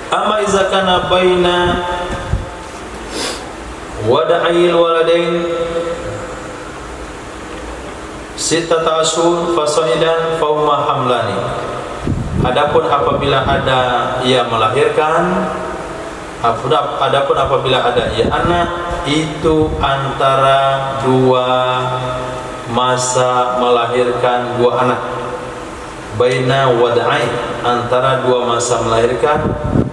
Amma iza kana baina wada'il waladain sittata ashhur fasaidan fauma hamlani. Adapun apabila ada ia melahirkan, adapun apabila ada ia anak, itu antara 2 masa melahirkan 2 anak. Baina wada'in, antara 2 masa melahirkan,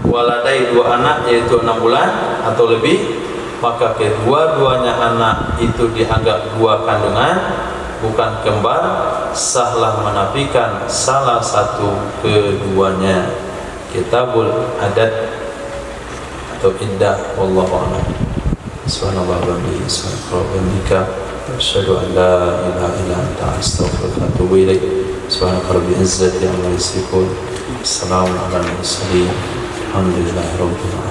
waladai 2 anak yaitu 6 bulan atau lebih, maka kedua-duanya anak itu dianggap 2 kandungan, bukan kembar, sahlah menafikan salah satu keduanya. Kitabul adat atau iddah, wallahu a'lam. Subhanallah wa bihamdihi, subhanaka asyhadu an la ilaha illa anta astaghfiruka wa atubu ilaik. Subhanaka rabbil izzati amma yasifun. Assalamu ala al mursalin. Alhamdulillahi rabbil alamin.